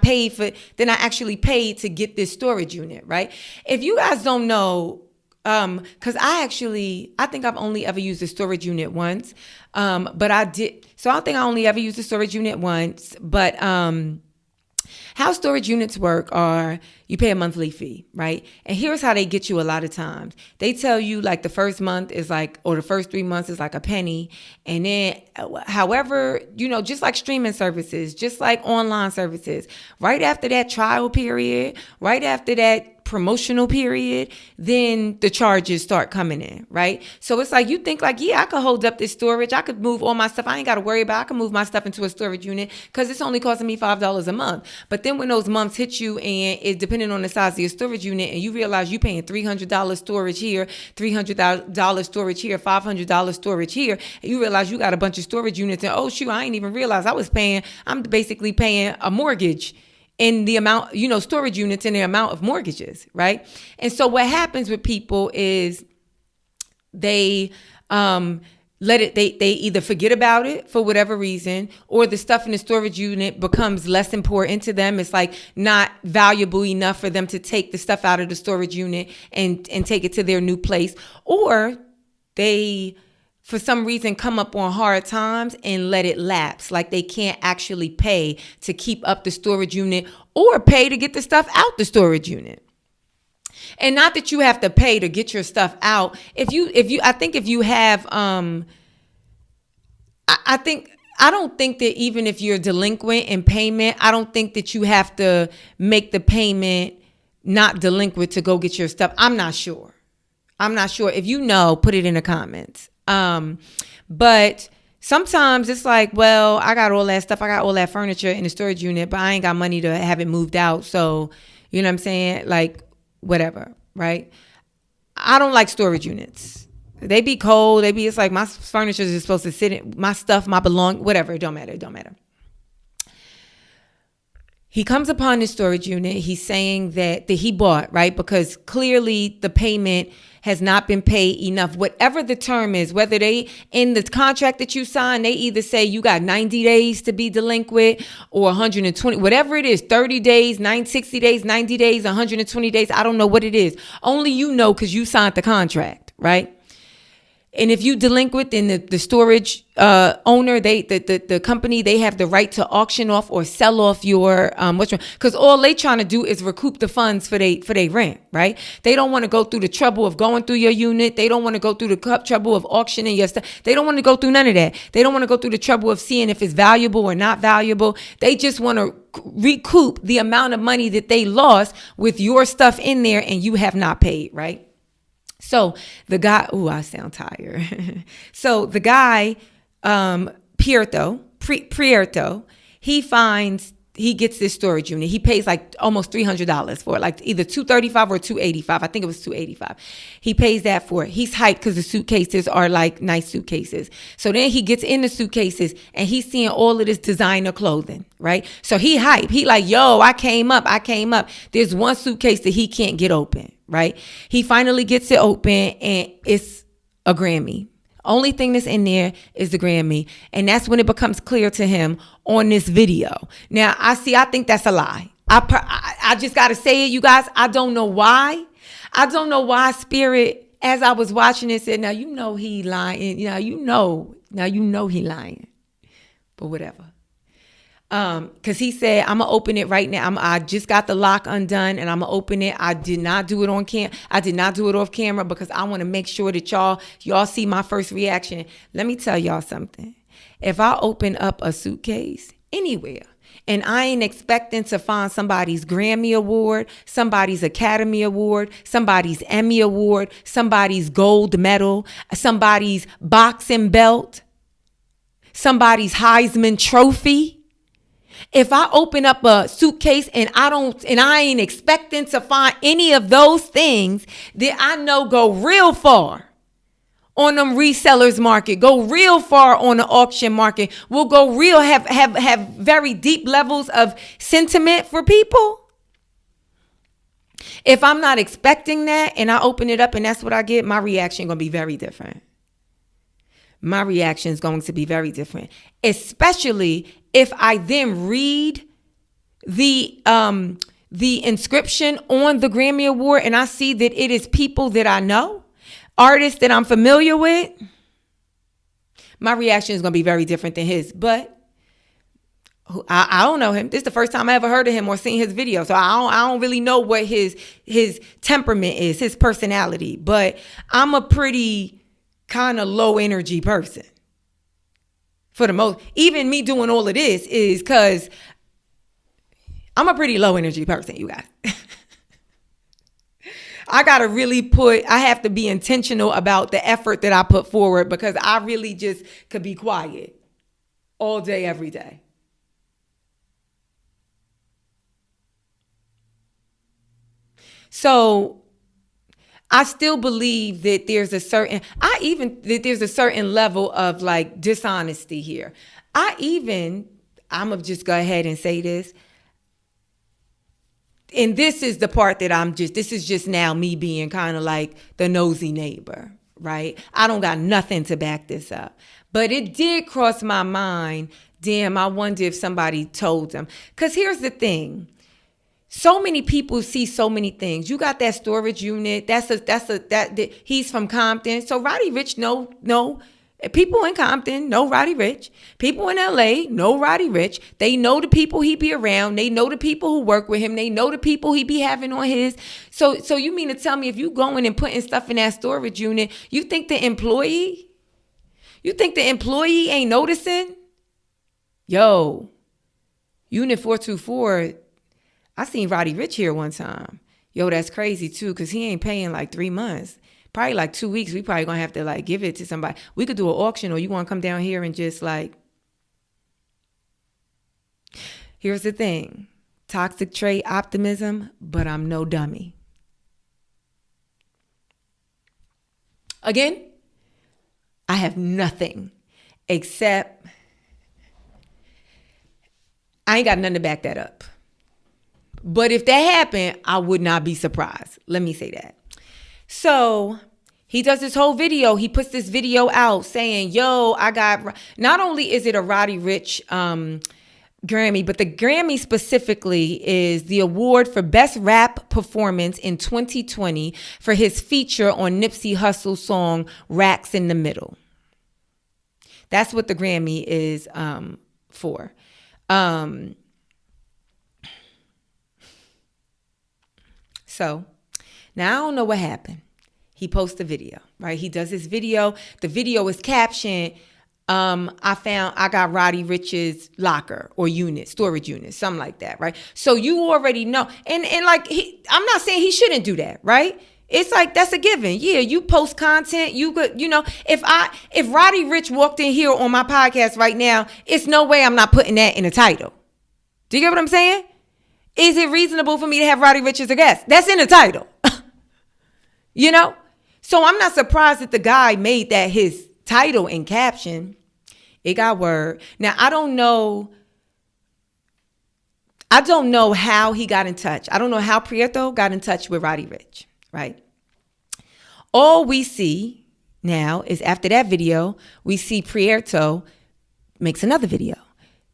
actually paid to get this storage unit, right? If you guys don't know, because I think I've only ever used a storage unit once, but I did. So I don't think I only ever used a storage unit once, but how storage units work are you pay a monthly fee, right? And here's how they get you a lot of times. They tell you like the first month is like, or the first 3 months is like a penny. And then however, just like streaming services, just like online services, right after that trial period, right after that promotional period, then the charges start coming in, right? So it's like, you think like, yeah, I could hold up this storage. I could move all my stuff. I ain't got to worry about it. I can move my stuff into a storage unit because it's only costing me $5 a month. But then when those months hit you and it's depending on the size of your storage unit and you realize you're paying $300 storage here, $300 storage here, $500 storage here, and you realize you got a bunch of storage units and, oh shoot, I ain't even realize I'm basically paying a mortgage in the amount, storage units in the amount of mortgages, right? And so what happens with people is they they either forget about it for whatever reason, or the stuff in the storage unit becomes less important to them. It's like not valuable enough for them to take the stuff out of the storage unit and take it to their new place, or they for some reason come up on hard times and let it lapse. Like they can't actually pay to keep up the storage unit or pay to get the stuff out the storage unit. And not that you have to pay to get your stuff out. I don't think that even if you're delinquent in payment, I don't think that you have to make the payment not delinquent to go get your stuff. I'm not sure. If you know, put it in the comments. But sometimes it's like, well, I got all that stuff. I got all that furniture in the storage unit, but I ain't got money to have it moved out. So, you know what I'm saying? Like, whatever, right? I don't like storage units. They be cold. It's like my furniture is supposed to sit in my stuff, my whatever. It don't matter. He comes upon this storage unit. He's saying that he bought, right? Because clearly the payment has not been paid enough. Whatever the term is, whether they, in the contract that you sign, they either say you got 90 days to be delinquent or 120, whatever it is, 30 days, 60 days, 90 days, 120 days. I don't know what it is. Only you know because you signed the contract, right? And if you delinquent, then the storage owner, the company, they have the right to auction off or sell off your because all they trying to do is recoup the funds for they rent, right? They don't want to go through the trouble of going through your unit. They don't want to go through the trouble of auctioning your stuff. They don't want to go through none of that. They don't want to go through the trouble of seeing if it's valuable or not valuable. They just want to recoup the amount of money that they lost with your stuff in there and you have not paid, right? So the guy, I sound tired. So the guy, Prieto, he gets this storage unit. He pays like almost $300 for it, like either $235 or $285. I think it was $285. He pays that for it. He's hyped because the suitcases are like nice suitcases. So then he gets in the suitcases and he's seeing all of this designer clothing, right? So he hyped. He like, yo, I came up. There's one suitcase that he can't get open, right? He finally gets it open and it's a Grammy. Only thing that's in there is the Grammy. And that's when it becomes clear to him on this video. Now, I think that's a lie. I just got to say it, you guys. I don't know why. Spirit, as I was watching it, said, now you know he lying. Now you know he lying. But whatever. Because he said, I'm going to open it right now. I just got the lock undone and I'm going to open it. I did not do it on I did not do it off camera because I want to make sure that y'all see my first reaction. Let me tell y'all something. If I open up a suitcase anywhere and I ain't expecting to find somebody's Grammy Award, somebody's Academy Award, somebody's Emmy Award, somebody's gold medal, somebody's boxing belt, somebody's Heisman Trophy, if I open up a suitcase and I ain't expecting to find any of those things, then I know go real far on them resellers market, go real far on the auction market, will go real, have very deep levels of sentiment for people. If I'm not expecting that and I open it up and that's what I get, my reaction going to be very different. My reaction is going to be very different, especially if I then read the inscription on the Grammy Award and I see that it is people that I know, artists that I'm familiar with. My reaction is going to be very different than his, but I don't know him. This is the first time I ever heard of him or seen his video. So I don't really know what his temperament is, his personality, but I'm a pretty kind of low energy person. For the most, even me doing all of this is because I'm a pretty low energy person, you guys. I have to be intentional about the effort that I put forward because I really just could be quiet all day, every day. So I still believe that there's a certain level of like dishonesty here. I'm gonna just go ahead and say this. And this is the part that this is just now me being kind of like the nosy neighbor, right? I don't got nothing to back this up. But it did cross my mind, damn, I wonder if somebody told them. Because here's the thing. So many people see so many things. You got that storage unit. He's from Compton. So Roddy Rich know people in Compton know Roddy Rich. People in LA know Roddy Rich. They know the people he be around. They know the people who work with him. They know the people he be having on his. So you mean to tell me if you going and putting stuff in that storage unit, you think the employee ain't noticing? Yo, Unit 424. I seen Roddy Rich here one time. Yo, that's crazy too, because he ain't paying like 3 months. Probably like 2 weeks. We probably gonna have to like give it to somebody. We could do an auction, or you want to come down here and just like. Here's the thing. Toxic trait, optimism, but I'm no dummy. Again, I have nothing except I ain't got nothing to back that up. But if that happened, I would not be surprised. Let me say that. So he does this whole video. He puts this video out saying, yo, I got, not only is it a Rody Rich Grammy, but the Grammy specifically is the award for Best Rap Performance in 2020 for his feature on Nipsey Hussle's song Racks in the Middle. That's what the Grammy is for. So now I don't know what happened. He posts a video, right? He does this video. The video is captioned, I got Roddy Rich's locker or unit, storage unit, something like that, right? So you already know. And like, I'm not saying he shouldn't do that, right? It's like, that's a given. Yeah, you post content, you could, if Roddy Rich walked in here on my podcast right now, it's no way I'm not putting that in the title. Do you get what I'm saying? Is it reasonable for me to have Roddy Rich as a guest? That's in the title. So I'm not surprised that the guy made that his title and caption. It got word. Now, I don't know how he got in touch. I don't know how Prieto got in touch with Roddy Rich, right? All we see now is after that video, we see Prieto makes another video.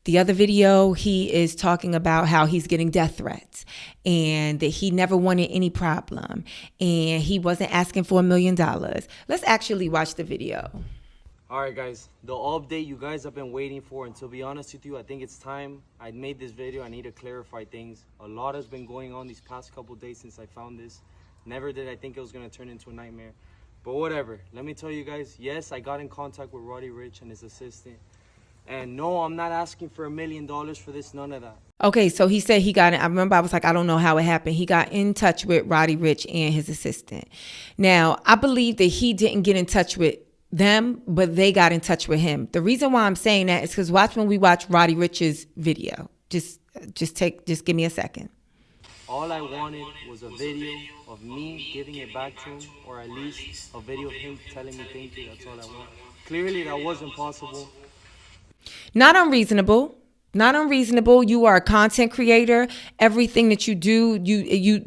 The other video, he is talking about how he's getting death threats and that he never wanted any problem and he wasn't asking for $1 million. Let's actually watch the video. All right, guys, the update you guys have been waiting for, and to be honest with you, I think it's time. I made this video. I need to clarify things. A lot has been going on these past couple days since I found this. Never did I think it was going to turn into a nightmare. But whatever. Let me tell you guys, yes, I got in contact with Rody Rich and his assistant. And no, I'm not asking for $1 million for this, none of that. Okay, so he said he got it. I remember I was like, I don't know how it happened. He got in touch with Roddy Rich and his assistant. Now, I believe that he didn't get in touch with them, but they got in touch with him. The reason why I'm saying that is because when we watch Roddy Rich's video. Just give me a second. All I wanted was a video of me giving it back to him, or at least a video of him telling me thank you. That's all I want. Clearly, that wasn't possible. Not unreasonable. Not unreasonable. You are a content creator. Everything that you do,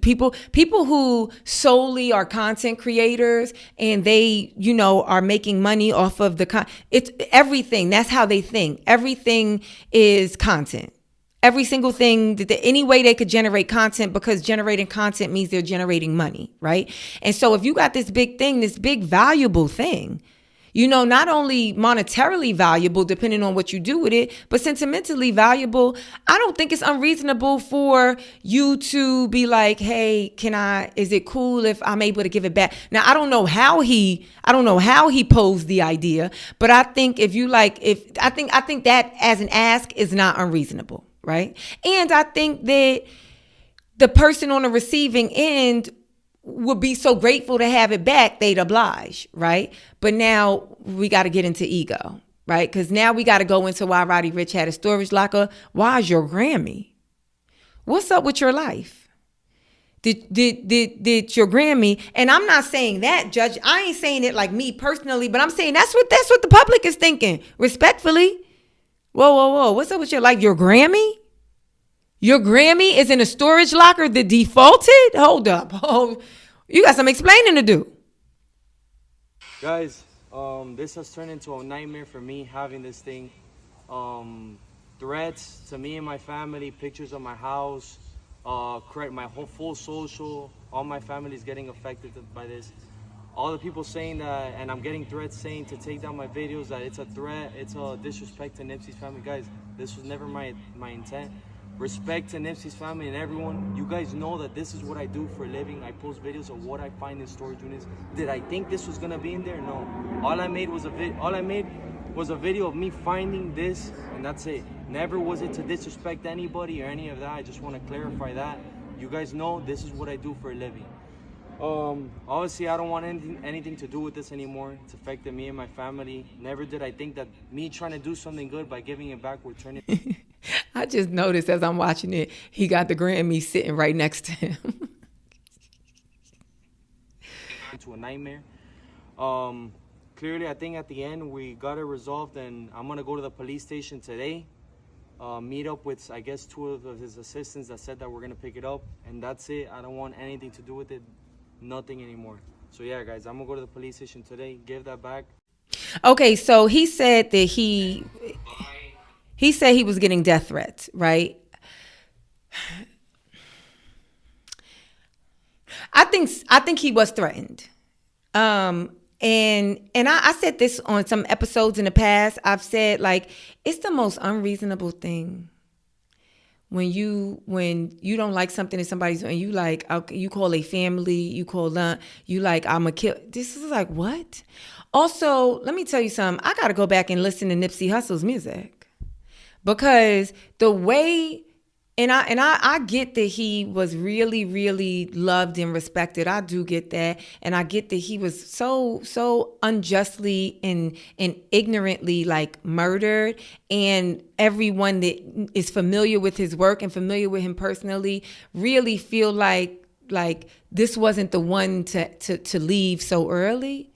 people who solely are content creators and they, are making money off of it's everything. That's how they think. Everything is content. Every single thing, any way they could generate content, because generating content means they're generating money, right? And so if you got this big thing, this big valuable thing, not only monetarily valuable, depending on what you do with it, but sentimentally valuable, I don't think it's unreasonable for you to be like, hey, is it cool if I'm able to give it back? Now, I don't know how he posed the idea, but I think I think that as an ask is not unreasonable, right? And I think that the person on the receiving end would be so grateful to have it back, they'd oblige, right? But now we got to get into ego, right? Because now we got to go into why Roddy Rich had a storage locker. Why is your Grammy? What's up with your life? Did your Grammy? And I'm not saying that, Judge. I ain't saying it like me personally, but I'm saying that's what the public is thinking. Respectfully. Whoa. What's up with your life? Your Grammy? Your Grammy is in a storage locker that defaulted? Hold up. Oh, you got some explaining to do. Guys, this has turned into a nightmare for me having this thing. Threats to me and my family, pictures of my house, my whole full social, all my family is getting affected by this. All the people saying that, and I'm getting threats saying to take down my videos, that it's a threat, it's a disrespect to Nipsey's family. Guys, this was never my intent. Respect to Nipsey's family and everyone. You guys know that this is what I do for a living. I post videos of what I find in storage units. Did I think this was gonna be in there? No. All I made was a video of me finding this, and that's it. Never was it to disrespect anybody or any of that. I just want to clarify that. You guys know this is what I do for a living. Obviously, I don't want anything to do with this anymore. It's affected me and my family. Never did I think that me trying to do something good by giving it back would turn it. I just noticed as I'm watching it, he got the Grammy sitting right next to him. Into a nightmare. Clearly, I think at the end we got it resolved, and I'm gonna go to the police station today. Meet up with, I guess, 2 of his assistants that said that we're gonna pick it up, and that's it. I don't want anything to do with it, nothing anymore. So yeah, guys, I'm gonna go to the police station today, give that back. Okay, so he said that he said he was getting death threats, right? I think he was threatened. And I said this on some episodes in the past. I've said, like, it's the most unreasonable thing when you don't like something that somebody's doing. You like, you call a family, you call you like, I'm a kill. This is like, what? Also, let me tell you something. I got to go back and listen to Nipsey Hussle's music. Because the way, and I get that he was really, really loved and respected. I do get that. And I get that he was so unjustly and ignorantly like murdered. And everyone that is familiar with his work and familiar with him personally really feel like this wasn't the one to leave so early.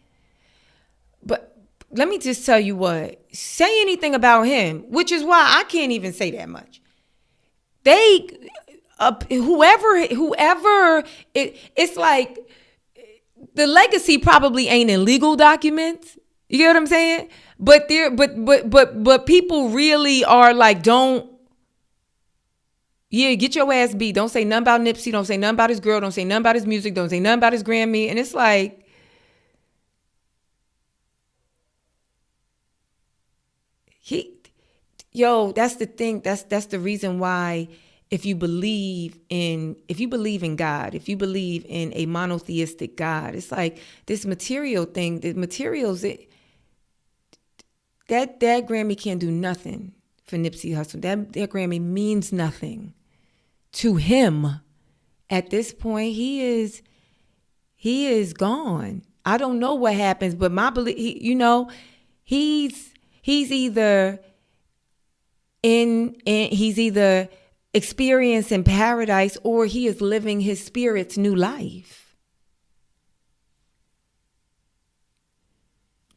But let me just tell you what, say anything about him, which is why I can't even say that much. It's like the legacy probably ain't in legal documents. You get what I'm saying? But people really are like, get your ass beat. Don't say nothing about Nipsey. Don't say nothing about his girl. Don't say nothing about his music. Don't say nothing about his Grammy. And it's like, That's the thing. That's the reason why if you believe in God, if you believe in a monotheistic God, it's like this material thing, the materials, that Grammy can't do nothing for Nipsey Hussle. That Grammy means nothing to him. At this point, he is gone. I don't know what happens, but my belief, he's either he's either experiencing paradise or he is living his spirit's new life.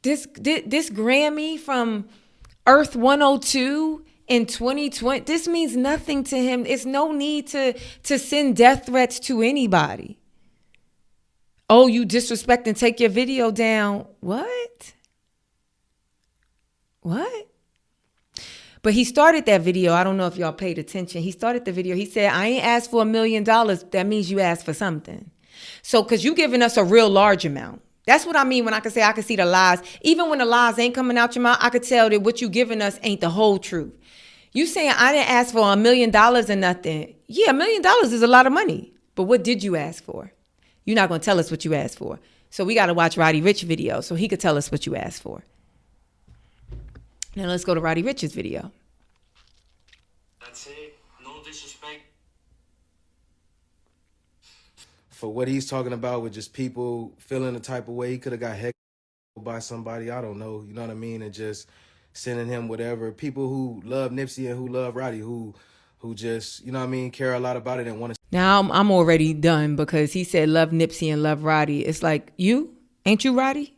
This Grammy from Earth 102 in 2020, this means nothing to him. It's no need to send death threats to anybody. Oh, you disrespect and take your video down. What? But he started that video. I don't know if y'all paid attention. He started the video. He said, I ain't asked for $1 million. That means you asked for something. So, because you giving us a real large amount. That's what I mean when I can say I can see the lies. Even when the lies ain't coming out your mouth, I could tell that what you giving us ain't the whole truth. You saying I didn't ask for $1 million or nothing. Yeah, $1 million is a lot of money. But what did you ask for? You're not going to tell us what you asked for. So we got to watch Rody Rich video so he could tell us what you asked for. Now let's go to Rody Rich's video. That's it. No disrespect. For what he's talking about with just people feeling the type of way, he could have got heckled by somebody, I don't know, you know what I mean? And just sending him whatever. People who love Nipsey and who love Roddy, who just, you know what I mean, care a lot about it and want to. Now I'm already done because he said love Nipsey and love Roddy. It's like, ain't you Roddy?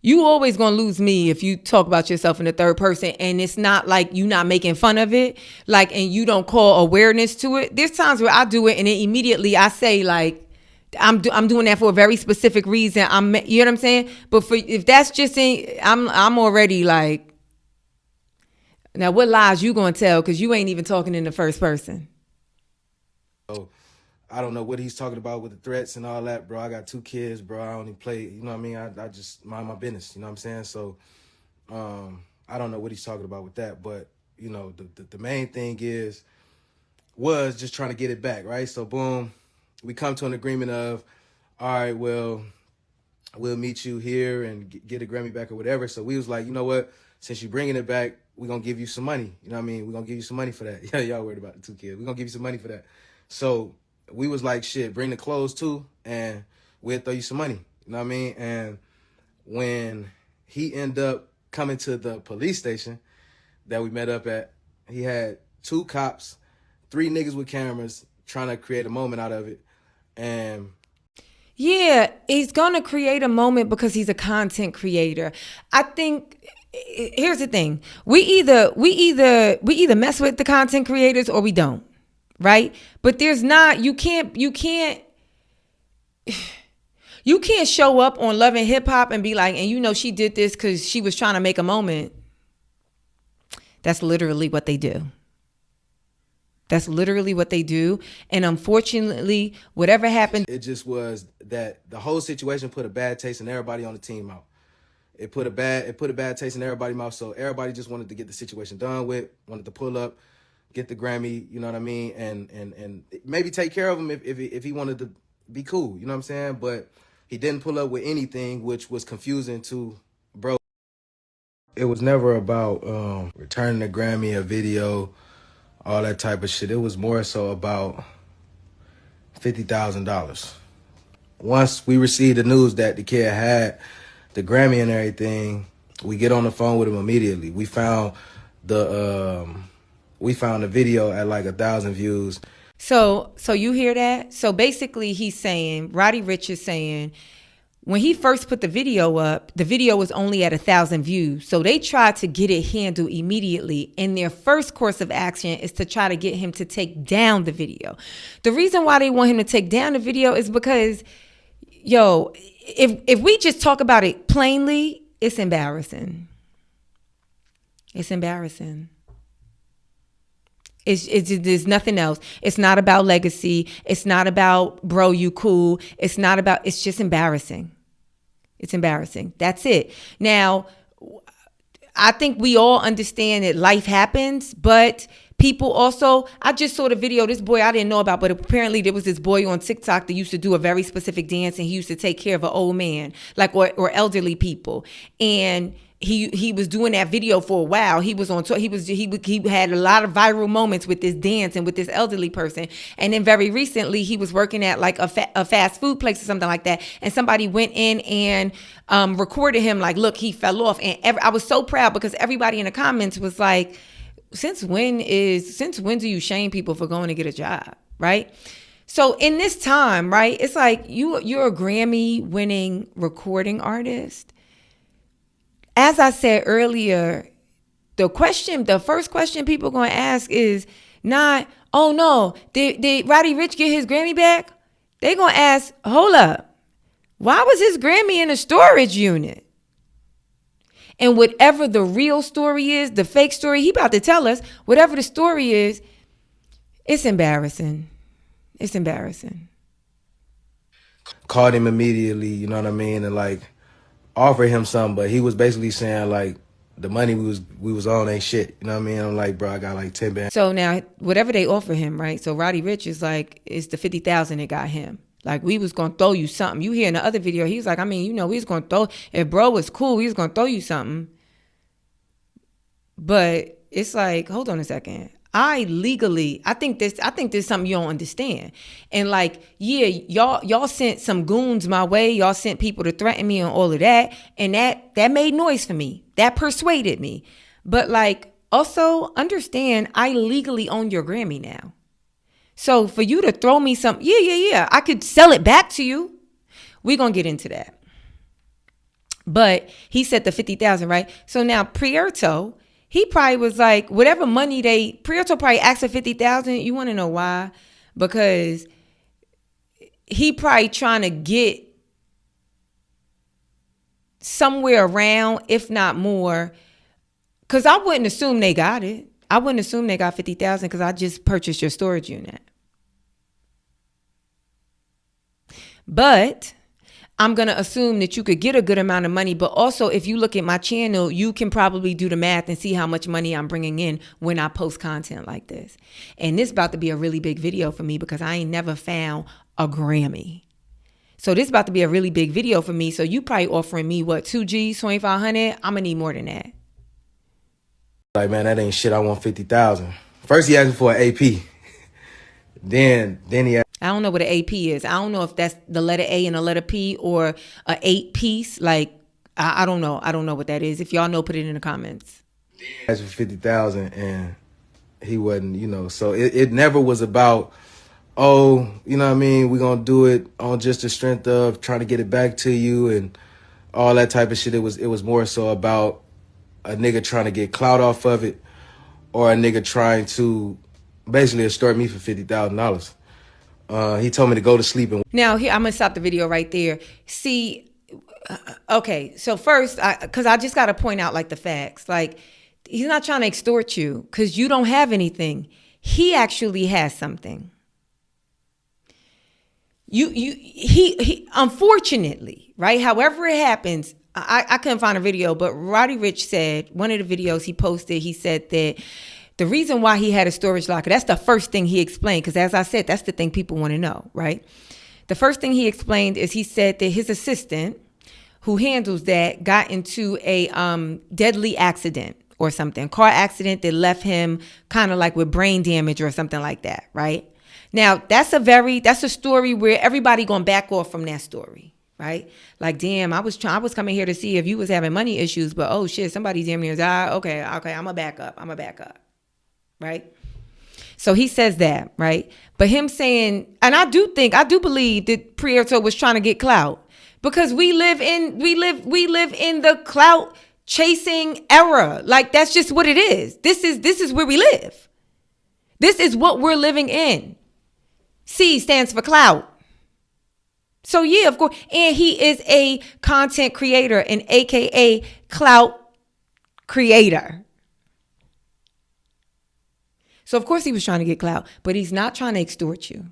You always gonna lose me if you talk about yourself in the third person, and it's not like you not making fun of it, like, and you don't call awareness to it. There's times where I do it and then immediately I say like, I'm doing that for a very specific reason. You know what I'm saying? But if that's just I'm already like, now what lies you gonna tell? Because you ain't even talking in the first person. Oh, I don't know what he's talking about with the threats and all that, bro. I got 2 kids, bro. I only play, you know what I mean? I just mind my business, you know what I'm saying? So I don't know what he's talking about with that, but, you know, the main thing was just trying to get it back, right? So, boom, we come to an agreement of, all right, well, we'll meet you here and get a Grammy back or whatever. So we was like, you know what? Since you're bringing it back, we're going to give you some money. You know what I mean? We're going to give you some money for that. Yeah, y'all worried about the 2 kids. We're going to give you some money for that. So we was like, shit, bring the clothes too, and we'll throw you some money. You know what I mean? And when he ended up coming to the police station that we met up at, he had 2 cops, 3 niggas with cameras trying to create a moment out of it. And yeah, he's going to create a moment because he's a content creator. I think here's the thing. We either mess with the content creators or we don't. Right? But there's not, you can't show up on Love and Hip Hop and be like, and you know she did this because she was trying to make a moment. That's literally what they do. That's literally what they do. And unfortunately, whatever happened. It just was that the whole situation put a bad taste in everybody on the team mouth. It put a bad taste in everybody's mouth. So everybody just wanted to get the situation done with, wanted to pull up, get the Grammy, you know what I mean, and maybe take care of him if he wanted to be cool, you know what I'm saying? But he didn't pull up with anything, which was confusing to bro. It was never about returning the Grammy, a video, all that type of shit. It was more so about $50,000. Once we received the news that the kid had the Grammy and everything, we get on the phone with him immediately. We found the video at like 1,000 views. So you hear that? So basically he's saying, Rody Rich is saying, when he first put the video up, the video was only at 1,000 views. So they tried to get it handled immediately. And their first course of action is to try to get him to take down the video. The reason why they want him to take down the video is because, if we just talk about it plainly, it's embarrassing. It's embarrassing. There's nothing else. It's not about legacy. It's not about, bro, you cool. It's just embarrassing. It's embarrassing. That's it. Now, I think we all understand that life happens, but people also, I just saw the video, this boy I didn't know about, but apparently there was this boy on TikTok that used to do a very specific dance, and he used to take care of an old man, like, or elderly people. And he was doing that video for a while. He was on tour. He had a lot of viral moments with this dance and with this elderly person. And then very recently, he was working at like a fast food place or something like that. And somebody went in and recorded him like, look, he fell off. And I was so proud because everybody in the comments was like, since when do you shame people for going to get a job, right? So in this time, right, it's like you're a Grammy winning recording artist. As I said earlier, the first question people are going to ask is not, oh no, did Roddy Rich get his Grammy back? They're going to ask, hold up, why was his Grammy in a storage unit? And whatever the real story is, the fake story, he about to tell us, whatever the story is, it's embarrassing. It's embarrassing. Called him immediately, you know what I mean, and like offered him something, but he was basically saying like the money we was on ain't shit. You know what I mean? I'm like, bro, I got like 10 bands. So now whatever they offer him, right? So Roddy Rich is like, it's the 50,000 that got him. Like, we was gonna throw you something. You hear in the other video, he was like, I mean, you know, we was gonna throw, if bro was cool, we was gonna throw you something. But it's like, hold on a second. I think there's something you don't understand. And like, yeah, y'all sent some goons my way. Y'all sent people to threaten me and all of that. And that made noise for me. That persuaded me. But like, also understand, I legally own your Grammy now. So for you to throw me some, yeah, I could sell it back to you. We're going to get into that. But he said the 50,000, right? So now Prieto, he probably was like, whatever money Prieto probably asked for 50,000. You want to know why? Because he probably trying to get somewhere around, if not more. Because I wouldn't assume they got it. I wouldn't assume they got 50,000 because I just purchased your storage unit. But I'm going to assume that you could get a good amount of money. But also, if you look at my channel, you can probably do the math and see how much money I'm bringing in when I post content like this. And this is about to be a really big video for me because I ain't never found a Grammy. So this is about to be a really big video for me. So you probably offering me, what, 2 G's, 2,500? I'm going to need more than that. Like, man, that ain't shit. I want 50,000. First, he asked me for an AP. then he asked. I don't know what an AP is. I don't know if that's the letter A and a letter P or a 8-piece. Like, I don't know. I don't know what that is. If y'all know, put it in the comments. He asked for 50,000 and he wasn't, you know. So it never was about, oh, you know what I mean, we're going to do it on just the strength of trying to get it back to you and all that type of shit. It was more so about a nigga trying to get clout off of it or a nigga trying to basically extort me for $50,000. He told me to go to sleep. Now, here, I'm going to stop the video right there. See, okay, so first, because I just got to point out, like, the facts. Like, he's not trying to extort you because you don't have anything. He actually has something. He unfortunately, right, however it happens, I couldn't find a video, but Roddy Rich said, one of the videos he posted, he said that the reason why he had a storage locker, that's the first thing he explained, because as I said, that's the thing people want to know, right? The first thing he explained is he said that his assistant, who handles that, got into a deadly accident or something, car accident that left him kind of like with brain damage or something like that, right? Now, that's a story where everybody gonna back off from that story, right? Like, damn, I was coming here to see if you was having money issues, but oh shit, somebody damn near died. Okay, I'ma back up. Right? So he says that, right? But him saying, and I do believe that Prieto was trying to get clout because we live in the clout chasing era. Like, that's just what it is. This is where we live. This is what we're living in. C stands for clout. So yeah, of course, and he is a content creator, an AKA clout creator. So of course he was trying to get clout, but he's not trying to extort you.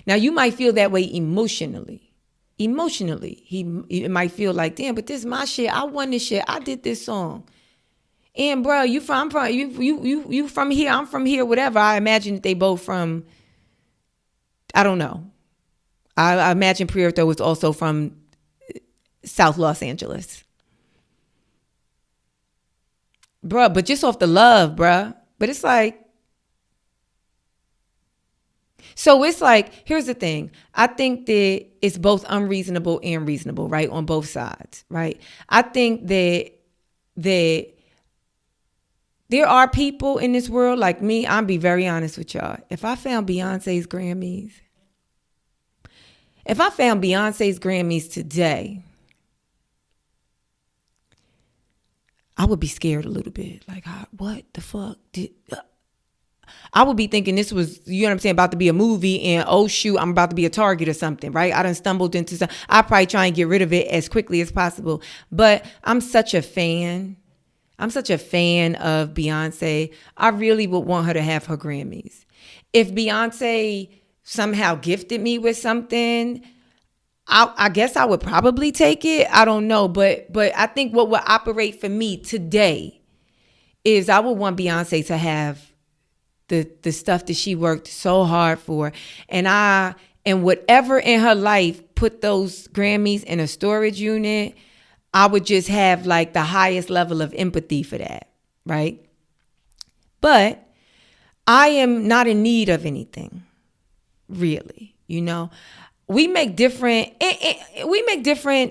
Now you might feel that way emotionally, emotionally. He might feel like, damn, but this is my shit. I won this shit. I did this song. And bro, you from here, I'm from here, whatever. I imagine that they both from, I don't know. I imagine Prieto was also from South Los Angeles. Bruh, but just off the love, bruh. But it's like, so it's like, here's the thing. I think that it's both unreasonable and reasonable, right? On both sides, right? I think that there are people in this world like me. I'll be very honest with y'all. If I found Beyonce's Grammys today, I would be scared a little bit. Like, what the fuck I would be thinking this was, you know what I'm saying, about to be a movie, and oh shoot, I'm about to be a target or something, right? I done stumbled into something. I'll probably try and get rid of it as quickly as possible. But I'm such a fan. I'm such a fan of Beyonce. I really would want her to have her Grammys. If Beyonce somehow gifted me with something, I guess I would probably take it. I don't know. But I think what would operate for me today is I would want Beyonce to have the stuff that she worked so hard for. And whatever in her life put those Grammys in a storage unit, I would just have like the highest level of empathy for that, right? But I am not in need of anything, really, you know? We make different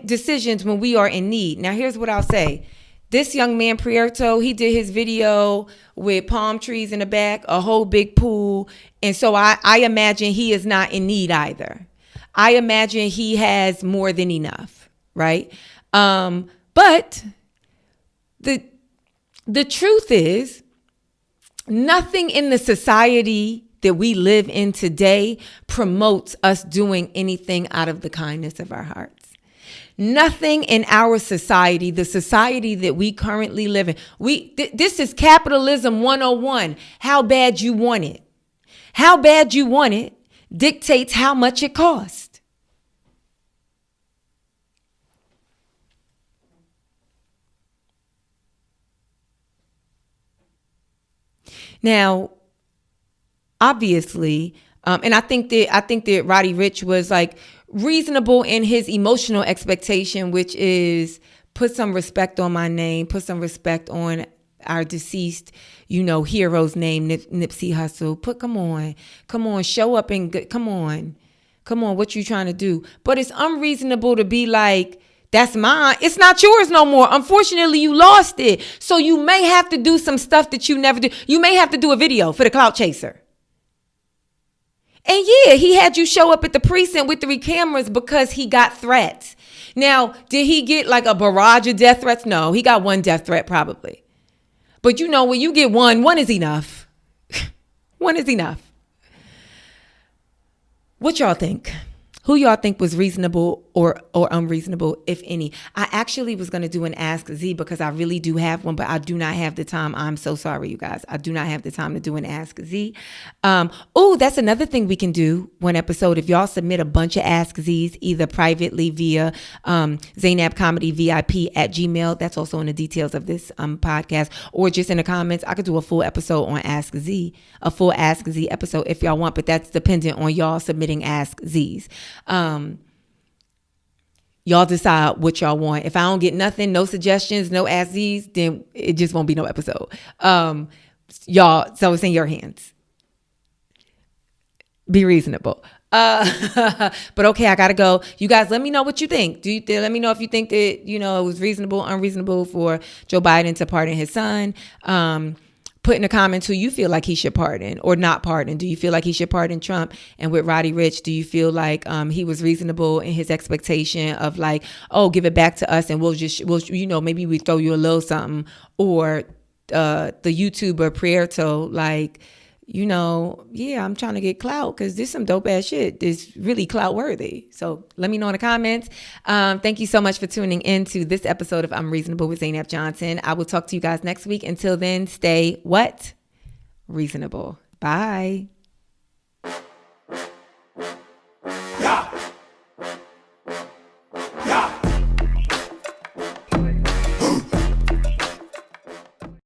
decisions when we are in need. Now, here's what I'll say. This young man, Prieto, he did his video with palm trees in the back, a whole big pool. And so I imagine he is not in need either. I imagine he has more than enough, right? But the truth is, nothing in the society that we live in today promotes us doing anything out of the kindness of our hearts. Nothing in our society, the society that we currently live in, this is capitalism 101. How bad you want it. How bad you want it dictates how much it costs. Now, obviously, and I think that Roddy Rich was like reasonable in his emotional expectation, which is put some respect on my name, put some respect on our deceased, hero's name, Nipsey Hussle. Come on, show up and come on, what you trying to do? But it's unreasonable to be like, that's mine. It's not yours no more. Unfortunately, you lost it. So you may have to do some stuff that you never did. You may have to do a video for the Clout Chaser. And yeah, he had you show up at the precinct with 3 cameras because he got threats. Now, did he get like a barrage of death threats? No, he got 1 death threat probably. But when you get one is enough. 1 is enough. What y'all think? Who y'all think was reasonable or unreasonable, if any? I actually was going to do an Ask Z because I really do have one, but I do not have the time. I'm so sorry, you guys. I do not have the time to do an Ask Z. That's another thing we can do one episode. If y'all submit a bunch of Ask Zs, either privately via ZainabComedyVIP at Gmail. That's also in the details of this podcast, or just in the comments. I could do a full episode on Ask Z, a full Ask Z episode if y'all want, but that's dependent on y'all submitting Ask Zs. Y'all decide what y'all want. If I don't get nothing, no suggestions, no Ask Z's, then it just won't be no episode. Y'all, so it's in your hands. Be reasonable. But okay, I gotta go. You guys, let me know what you think. Let me know if you think that, it was reasonable, unreasonable for Joe Biden to pardon his son. Put in the comments who you feel like he should pardon or not pardon. Do you feel like he should pardon Trump? And with Roddy Rich, do you feel like he was reasonable in his expectation of like, oh, give it back to us and we'll maybe we throw you a little something? Or the YouTuber Prieto, like, I'm trying to get clout because this some dope ass shit. It's really clout worthy. So let me know in the comments. Thank you so much for tuning in to this episode of I'm Reasonable with Zainab Johnson. I will talk to you guys next week. Until then, stay reasonable. Bye.